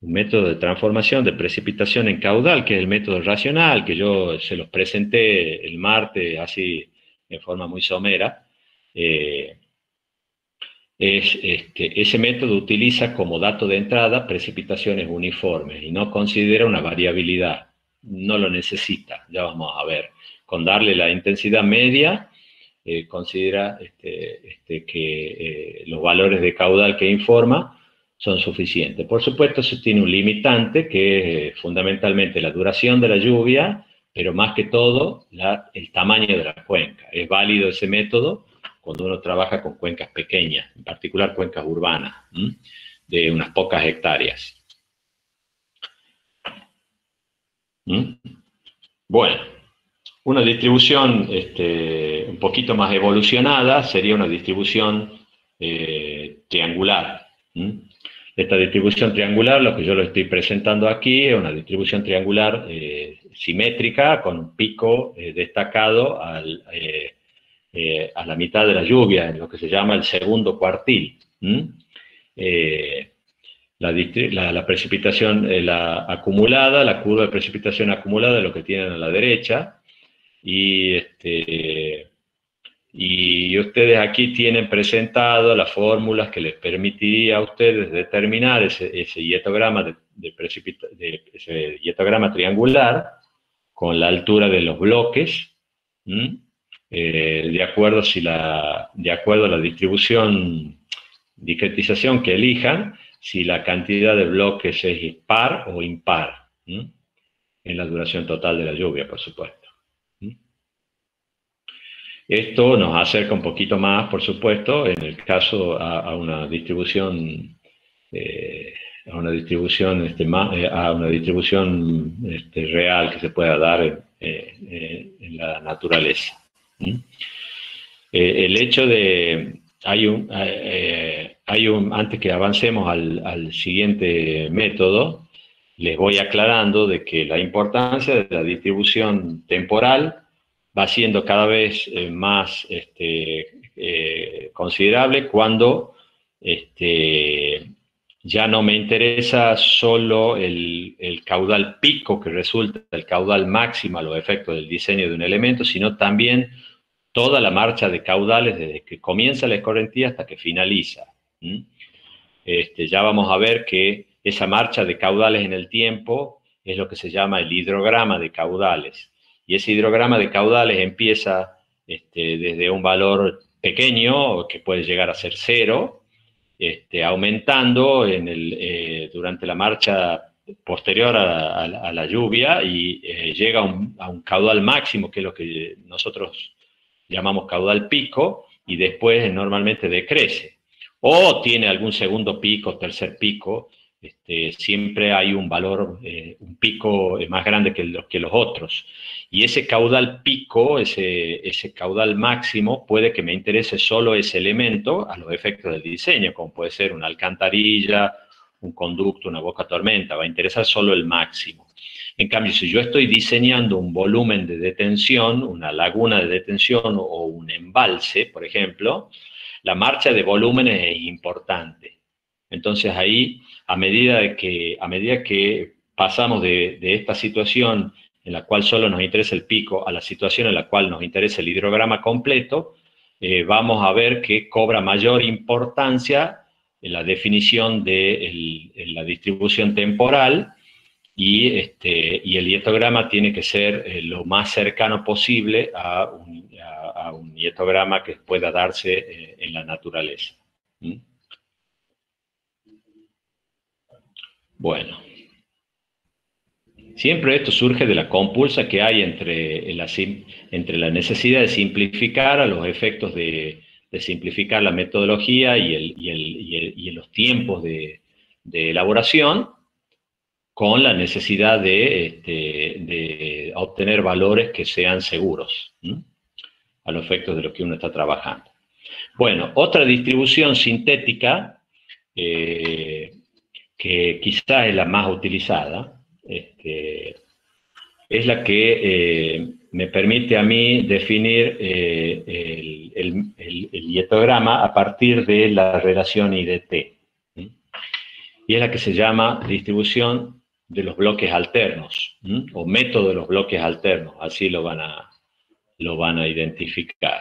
un método de transformación de precipitación en caudal, que es el método racional, que yo se los presenté el martes, así en forma muy somera. Ese método utiliza como dato de entrada precipitaciones uniformes y no considera una variabilidad, no lo necesita, ya vamos a ver. Con darle la intensidad media, considera que los valores de caudal que informa son suficientes. Por supuesto, eso tiene un limitante que es fundamentalmente la duración de la lluvia, pero más que todo el tamaño de la cuenca. Es válido ese método cuando uno trabaja con cuencas pequeñas, en particular cuencas urbanas, de unas pocas hectáreas. Bueno, una distribución un poquito más evolucionada sería una distribución triangular. Esta distribución triangular, lo que yo lo estoy presentando aquí, es una distribución triangular simétrica, con un pico destacado a la mitad de la lluvia, en lo que se llama el segundo cuartil. La precipitación acumulada, la curva de precipitación acumulada es lo que tienen a la derecha, y ustedes aquí tienen presentado las fórmulas que les permitiría a ustedes determinar ese hietograma ese hietograma triangular con la altura de los bloques, de acuerdo a la discretización que elijan, si la cantidad de bloques es par o impar. en la duración total de la lluvia, por supuesto. Esto nos acerca un poquito más, por supuesto, en el caso a una distribución a una distribución, real que se pueda dar en la naturaleza. El hecho de, antes que avancemos al siguiente método, les voy aclarando de que la importancia de la distribución temporal va siendo cada vez más considerable cuando ya no me interesa solo el caudal pico que resulta del caudal máximo a los efectos del diseño de un elemento, sino también toda la marcha de caudales desde que comienza la escorrentía hasta que finaliza. Ya vamos a ver que esa marcha de caudales en el tiempo es lo que se llama el hidrograma de caudales. Y ese hidrograma de caudales empieza desde un valor pequeño, que puede llegar a ser 0, aumentando durante la marcha posterior a la lluvia y llega a un caudal máximo, que es lo que nosotros llamamos caudal pico, y después normalmente decrece. O tiene algún segundo pico, tercer pico, siempre hay un valor, un pico más grande que los otros. Y ese caudal pico, ese caudal máximo, puede que me interese solo ese elemento a los efectos del diseño, como puede ser una alcantarilla, un conducto, una boca tormenta, va a interesar solo el máximo. En cambio, si yo estoy diseñando un volumen de detención, una laguna de detención o un embalse, por ejemplo, la marcha de volúmenes es importante. Entonces ahí, a medida que pasamos de esta situación en la cual solo nos interesa el pico a la situación en la cual nos interesa el hidrograma completo, vamos a ver que cobra mayor importancia en la definición de la distribución temporal, y el hietograma tiene que ser lo más cercano posible a un hietograma que pueda darse en la naturaleza. Bueno, siempre esto surge de la compulsa que hay entre la necesidad de simplificar a los efectos de simplificar la metodología y los tiempos de elaboración, con la necesidad de obtener valores que sean seguros a los efectos de lo que uno está trabajando. Bueno, otra distribución sintética que quizás es la más utilizada, es la que me permite a mí definir el hietograma a partir de la relación I/D/T. Y es la que se llama distribución de los bloques alternos, o método de los bloques alternos, así lo van a identificar.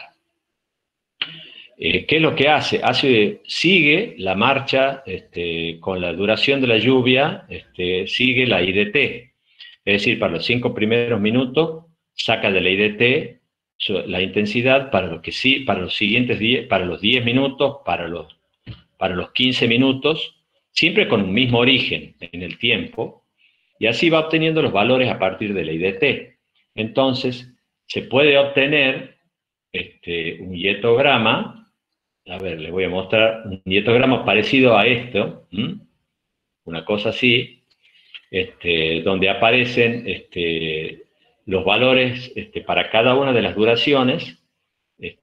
¿Qué es lo que hace? Sigue la marcha, con la duración de la lluvia, sigue la I/D/T. Es decir, para los 5 primeros minutos, saca de la I/D/T la intensidad para los siguientes 10, para los 10 minutos, para los 15 minutos, siempre con un mismo origen en el tiempo, y así va obteniendo los valores a partir de la I/D/T. Entonces, se puede obtener un hietograma. A ver, les voy a mostrar un hietograma parecido a esto, una cosa así, donde aparecen los valores para cada una de las duraciones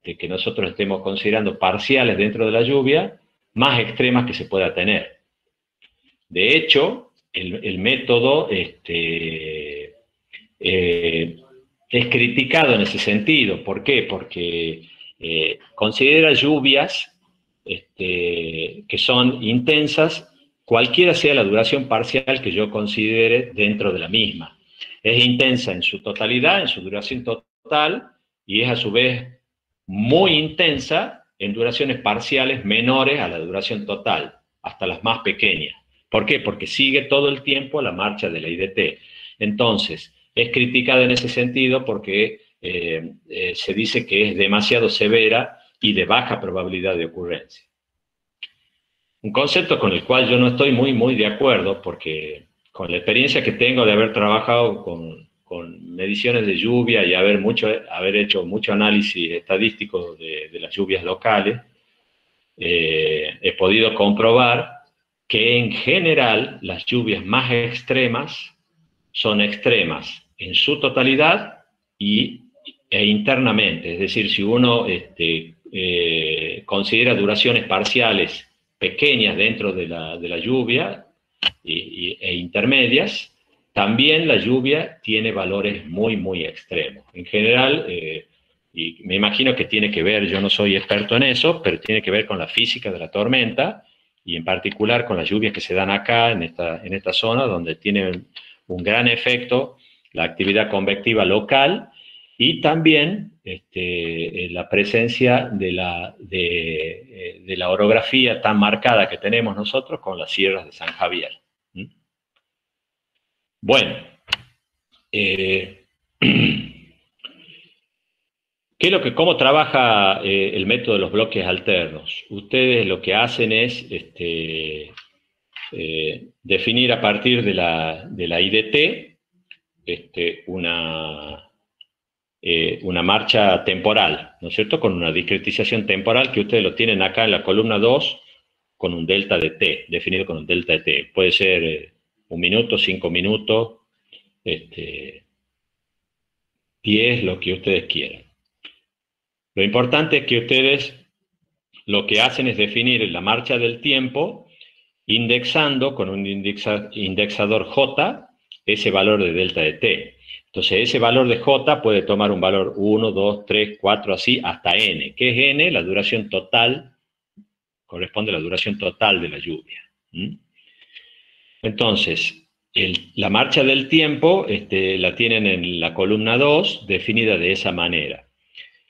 que nosotros estemos considerando parciales dentro de la lluvia, más extremas que se pueda tener. De hecho, el método es criticado en ese sentido. ¿Por qué? Porque considera lluvias que son intensas, cualquiera sea la duración parcial que yo considere dentro de la misma. Es intensa en su totalidad, en su duración total, y es a su vez muy intensa en duraciones parciales menores a la duración total, hasta las más pequeñas. ¿Por qué? Porque sigue todo el tiempo la marcha de la I/D/T. Entonces, es criticada en ese sentido porque se dice que es demasiado severa y de baja probabilidad de ocurrencia. Un concepto con el cual yo no estoy muy de acuerdo, porque con la experiencia que tengo de haber trabajado con mediciones de lluvia y haber hecho mucho análisis estadístico de las lluvias locales, he podido comprobar que en general las lluvias más extremas son extremas en su totalidad e internamente. Es decir, si uno considera duraciones parciales pequeñas dentro de la lluvia e intermedias, también la lluvia tiene valores muy, muy extremos. En general, y me imagino que tiene que ver, yo no soy experto en eso, pero tiene que ver con la física de la tormenta, y en particular con las lluvias que se dan acá, en esta zona, donde tiene un gran efecto la actividad convectiva local, y también la presencia de la orografía tan marcada que tenemos nosotros con las sierras de San Javier. Bueno, ¿cómo trabaja el método de los bloques alternos? Ustedes lo que hacen es definir a partir de la IDT una marcha temporal, ¿no es cierto? Con una discretización temporal que ustedes lo tienen acá en la columna 2 con un delta de t, definido con un delta de t. Puede ser 1 minuto, 5 minutos, 10, lo que ustedes quieran. Lo importante es que ustedes lo que hacen es definir la marcha del tiempo indexando con un indexador J ese valor de delta de t. Entonces ese valor de J puede tomar un valor 1, 2, 3, 4, así hasta n. ¿Qué es n? La duración total, corresponde a la duración total de la lluvia. Entonces, la marcha del tiempo la tienen en la columna 2, definida de esa manera.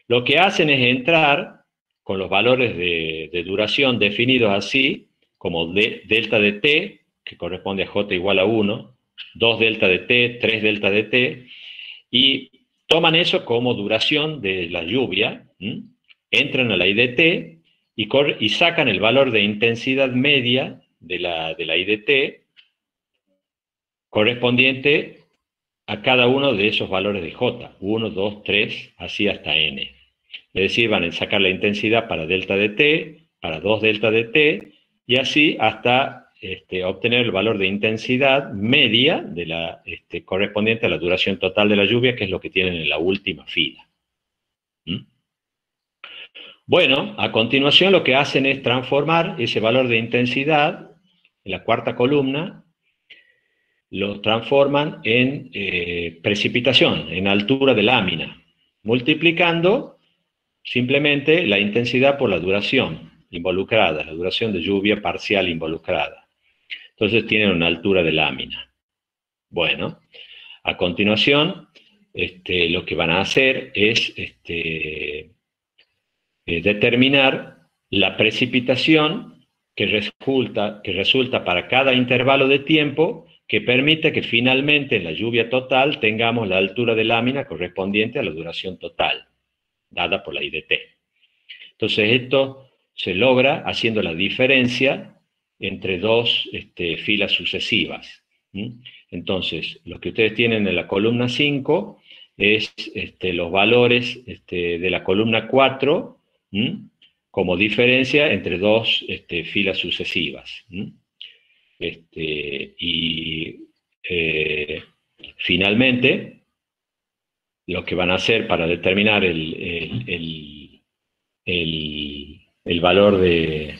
Lo que hacen es entrar con los valores de duración definidos así, como delta de t, que corresponde a j igual a 1, 2 delta de t, 3 delta de t, y toman eso como duración de la lluvia, entran a la IDT y sacan el valor de intensidad media de la IDT correspondiente a cada uno de esos valores de j, 1, 2, 3, así hasta n. Es decir, van a sacar la intensidad para delta de t, para 2 delta de t, y así hasta obtener el valor de intensidad media de correspondiente a la duración total de la lluvia, que es lo que tienen en la última fila. Bueno, a continuación lo que hacen es transformar ese valor de intensidad, en la cuarta columna, lo transforman en precipitación, en altura de lámina, multiplicando simplemente la intensidad por la duración involucrada, la duración de lluvia parcial involucrada. Entonces tienen una altura de lámina. Bueno, a continuación, lo que van a hacer es determinar la precipitación que resulta para cada intervalo de tiempo que permite que finalmente en la lluvia total tengamos la altura de lámina correspondiente a la duración total, dada por la IDT. Entonces esto se logra haciendo la diferencia entre dos filas sucesivas. Entonces, lo que ustedes tienen en la columna 5 es los valores de la columna 4 como diferencia entre dos filas sucesivas. Finalmente, lo que van a hacer para determinar el valor de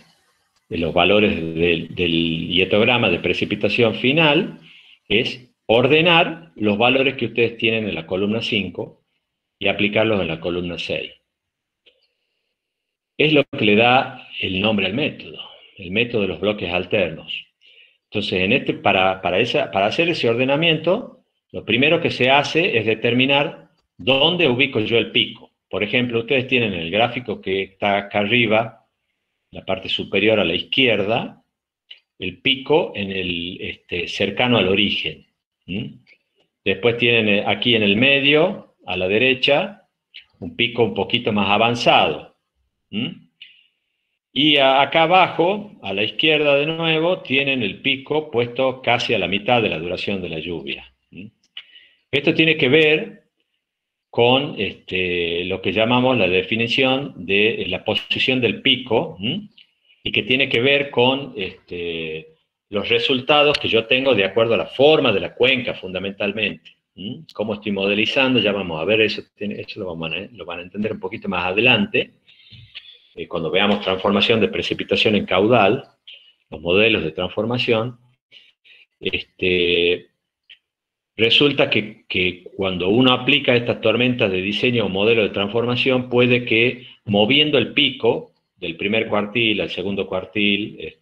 los valores del hietograma de precipitación final es ordenar los valores que ustedes tienen en la columna 5 y aplicarlos en la columna 6. Es lo que le da el nombre al método, el método de los bloques alternos. Entonces, para hacer ese ordenamiento, lo primero que se hace es determinar dónde ubico yo el pico. Por ejemplo, ustedes tienen el gráfico que está acá arriba, la parte superior a la izquierda, el pico cercano al origen. Después tienen aquí en el medio, a la derecha, un pico un poquito más avanzado. Y acá abajo, a la izquierda de nuevo, tienen el pico puesto casi a la mitad de la duración de la lluvia. Esto tiene que ver con lo que llamamos la definición de la posición del pico, y que tiene que ver con los resultados que yo tengo de acuerdo a la forma de la cuenca, fundamentalmente. Cómo estoy modelizando, ya vamos a ver, eso lo van a entender un poquito más adelante, cuando veamos transformación de precipitación en caudal, los modelos de transformación. Resulta que cuando uno aplica estas tormentas de diseño o modelo de transformación, puede que moviendo el pico del primer cuartil al segundo cuartil,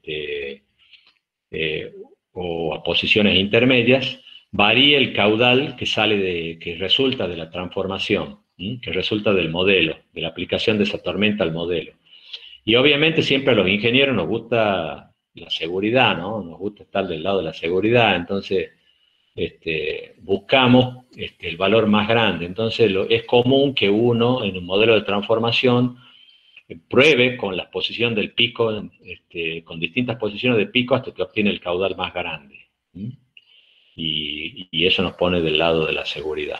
o a posiciones intermedias, varíe el caudal que resulta de la transformación, que resulta del modelo, de la aplicación de esa tormenta al modelo. Y obviamente siempre a los ingenieros nos gusta la seguridad, ¿no? Nos gusta estar del lado de la seguridad, entonces buscamos el valor más grande. Entonces es común que uno en un modelo de transformación pruebe con la posición del pico, con distintas posiciones de pico hasta que obtiene el caudal más grande. Y eso nos pone del lado de la seguridad.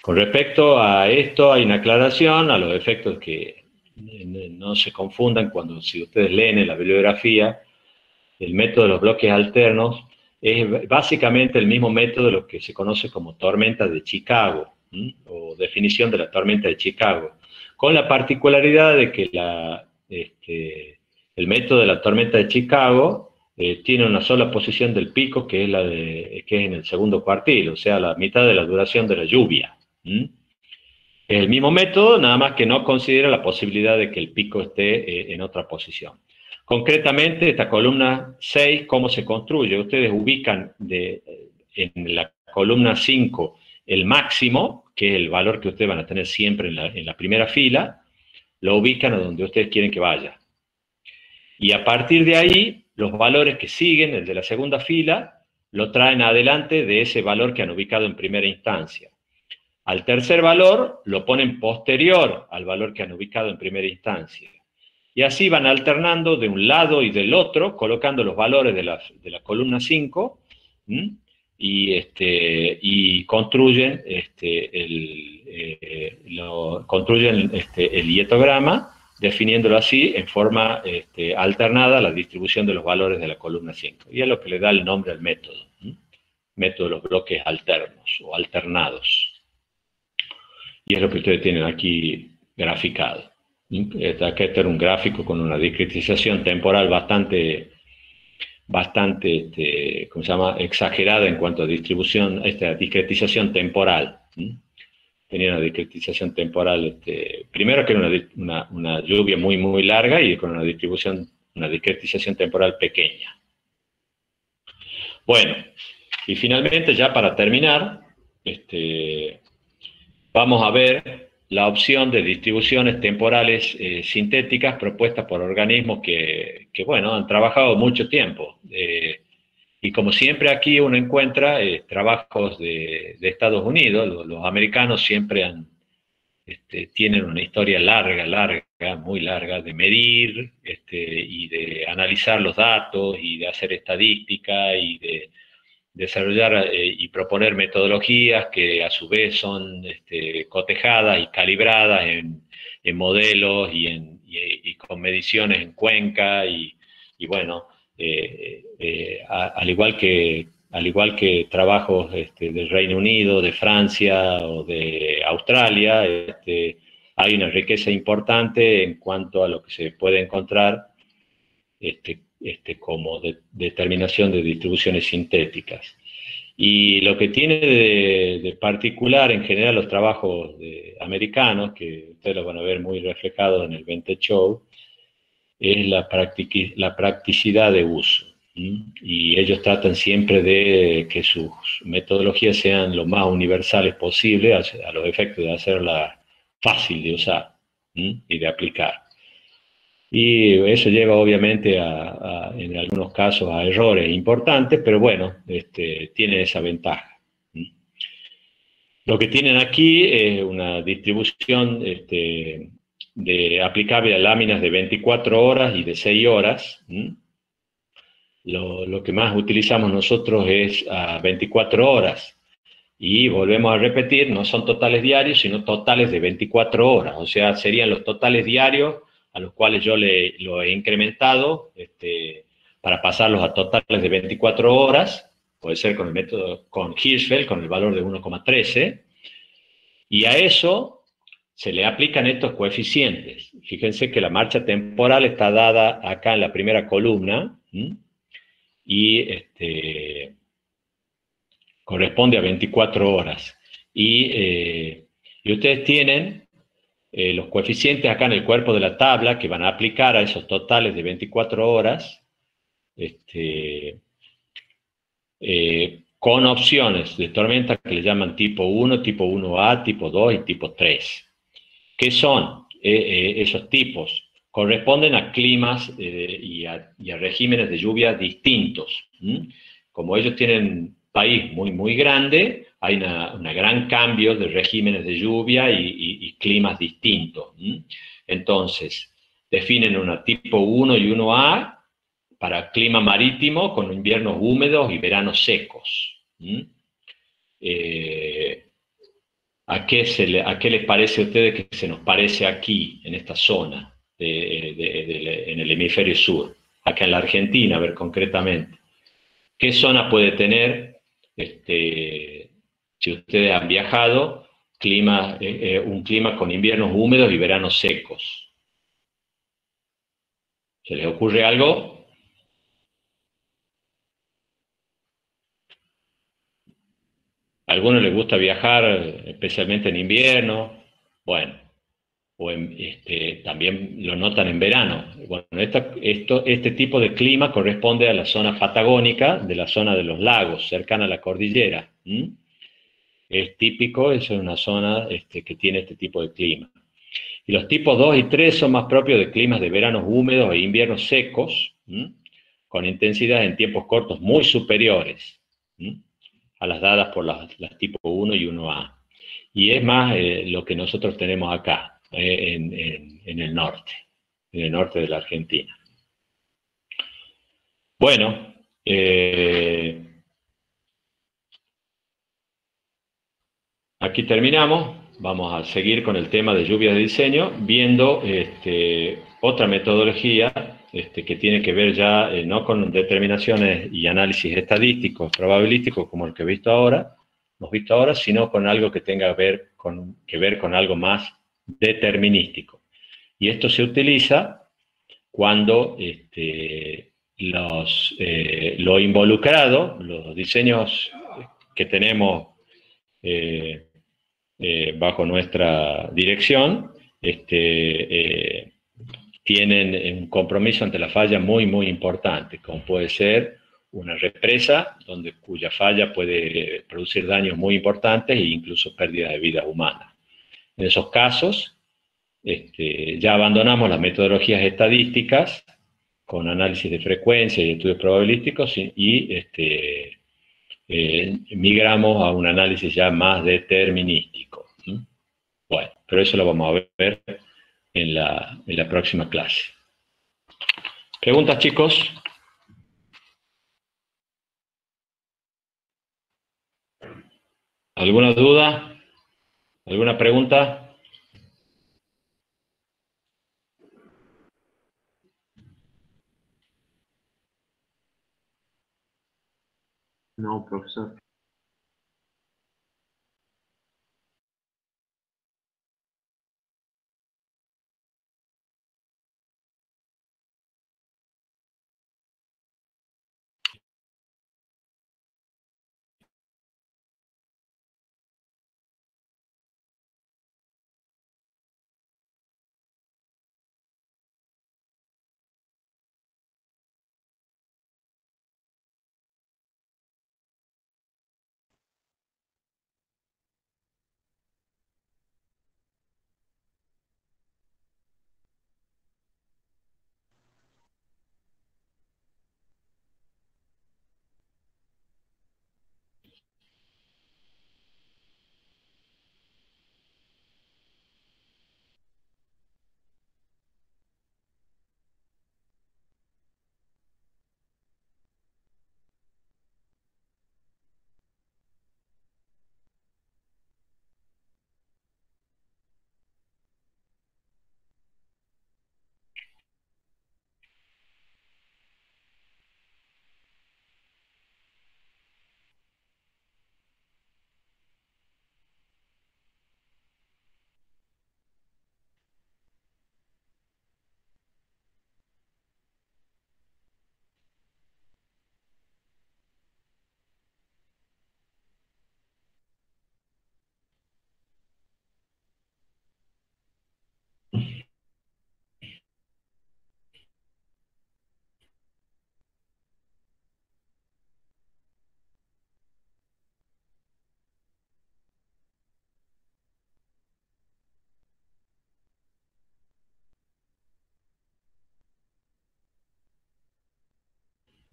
Con respecto a esto hay una aclaración a los efectos que no se confundan si ustedes leen en la bibliografía. El método de los bloques alternos es básicamente el mismo método de lo que se conoce como tormenta de Chicago, o definición de la tormenta de Chicago, con la particularidad de que el método de la tormenta de Chicago tiene una sola posición del pico, que es en el segundo cuartil, o sea, la mitad de la duración de la lluvia. Es el mismo método, nada más que no considera la posibilidad de que el pico esté en otra posición. Concretamente, esta columna 6, ¿cómo se construye? Ustedes ubican en la columna 5 el máximo, que es el valor que ustedes van a tener siempre en la primera fila, lo ubican a donde ustedes quieren que vaya. Y a partir de ahí, los valores que siguen, el de la segunda fila, lo traen adelante de ese valor que han ubicado en primera instancia. Al tercer valor, lo ponen posterior al valor que han ubicado en primera instancia. Y así van alternando de un lado y del otro, colocando los valores de la columna 5, y construyen, el hietograma, definiéndolo así en forma alternada la distribución de los valores de la columna 5. Y es lo que le da el nombre al método, método de los bloques alternos o alternados. Y es lo que ustedes tienen aquí graficado. Acá está un gráfico con una discretización temporal bastante ¿cómo se llama?, exagerada en cuanto a distribución, esta discretización temporal. Tenía una discretización temporal, primero que era una lluvia muy, muy larga, y con una discretización temporal pequeña. Bueno, y finalmente, ya para terminar, vamos a ver la opción de distribuciones temporales sintéticas propuestas por organismos que, bueno, han trabajado mucho tiempo. Y como siempre aquí uno encuentra trabajos de Estados Unidos. Los americanos siempre tienen una historia larga, muy larga, de medir y de analizar los datos y de hacer estadística y de desarrollar y proponer metodologías que a su vez son cotejadas y calibradas en modelos y con mediciones en cuenca, y bueno, al igual que trabajos del Reino Unido, de Francia o de Australia, hay una riqueza importante en cuanto a lo que se puede encontrar como determinación de distribuciones sintéticas. Y lo que tiene de particular en general los trabajos americanos, que ustedes lo van a ver muy reflejado en el Vintage Show, es la practicidad de uso. Y ellos tratan siempre de que sus metodologías sean lo más universales posible, a los efectos de hacerla fácil de usar y de aplicar. Y eso lleva obviamente en algunos casos a errores importantes, pero bueno, tiene esa ventaja. Lo que tienen aquí es una distribución aplicable a láminas de 24 horas y de 6 horas. Lo que más utilizamos nosotros es a 24 horas. Y volvemos a repetir, no son totales diarios, sino totales de 24 horas. O sea, serían los totales diarios a los cuales yo lo he incrementado para pasarlos a totales de 24 horas. Puede ser con el método, con Hirschfeld, con el valor de 1,13. Y a eso se le aplican estos coeficientes. Fíjense que la marcha temporal está dada acá en la primera columna. Y corresponde a 24 horas. Y ustedes tienen los coeficientes acá en el cuerpo de la tabla que van a aplicar a esos totales de 24 horas con opciones de tormenta que le llaman tipo 1, tipo 1A, tipo 2 y tipo 3. ¿Qué son esos tipos? Corresponden a climas y a regímenes de lluvia distintos. Como ellos tienen país muy, muy grande, hay una gran cambio de regímenes de lluvia y climas distintos. Entonces, definen una tipo 1 y 1A para clima marítimo con inviernos húmedos y veranos secos. ¿A qué les parece a ustedes que se nos parece aquí, en esta zona, en el hemisferio sur? Acá en la Argentina, a ver concretamente. ¿Qué zona puede tener, si ustedes han viajado, un clima con inviernos húmedos y veranos secos? ¿Se les ocurre algo? ¿A algunos les gusta viajar, especialmente en invierno? Bueno, o también lo notan en verano. Bueno, este tipo de clima corresponde a la zona patagónica, de la zona de los lagos, cercana a la cordillera. Es típico, es una zona que tiene este tipo de clima. Y los tipos 2 y 3 son más propios de climas de veranos húmedos e inviernos secos, con intensidades en tiempos cortos muy superiores a las dadas por las tipo 1 y 1A. Y es más lo que nosotros tenemos acá, en el norte de la Argentina. Bueno, aquí terminamos. Vamos a seguir con el tema de lluvias de diseño, viendo otra metodología que tiene que ver ya no con determinaciones y análisis estadísticos, probabilísticos, como el que hemos visto ahora, sino con algo que tenga que ver con algo más determinístico. Y esto se utiliza cuando lo involucrado, los diseños que tenemos bajo nuestra dirección, tienen un compromiso ante la falla muy, muy importante, como puede ser una represa cuya falla puede producir daños muy importantes e incluso pérdida de vida humana. En esos casos, ya abandonamos las metodologías estadísticas con análisis de frecuencia y estudios probabilísticos y migramos a un análisis ya más determinístico. Bueno, pero eso lo vamos a ver en la próxima clase. ¿Preguntas, chicos? ¿Alguna duda? ¿Alguna pregunta? No, profesor.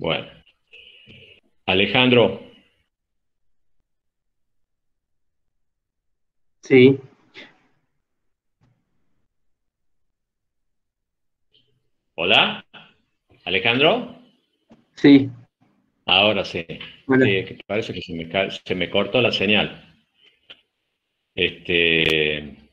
Bueno. Alejandro, Sí, ¿hola? ¿Alejandro? sí. Ahora sí. Bueno, Sí, que parece que se me cortó la señal. Este,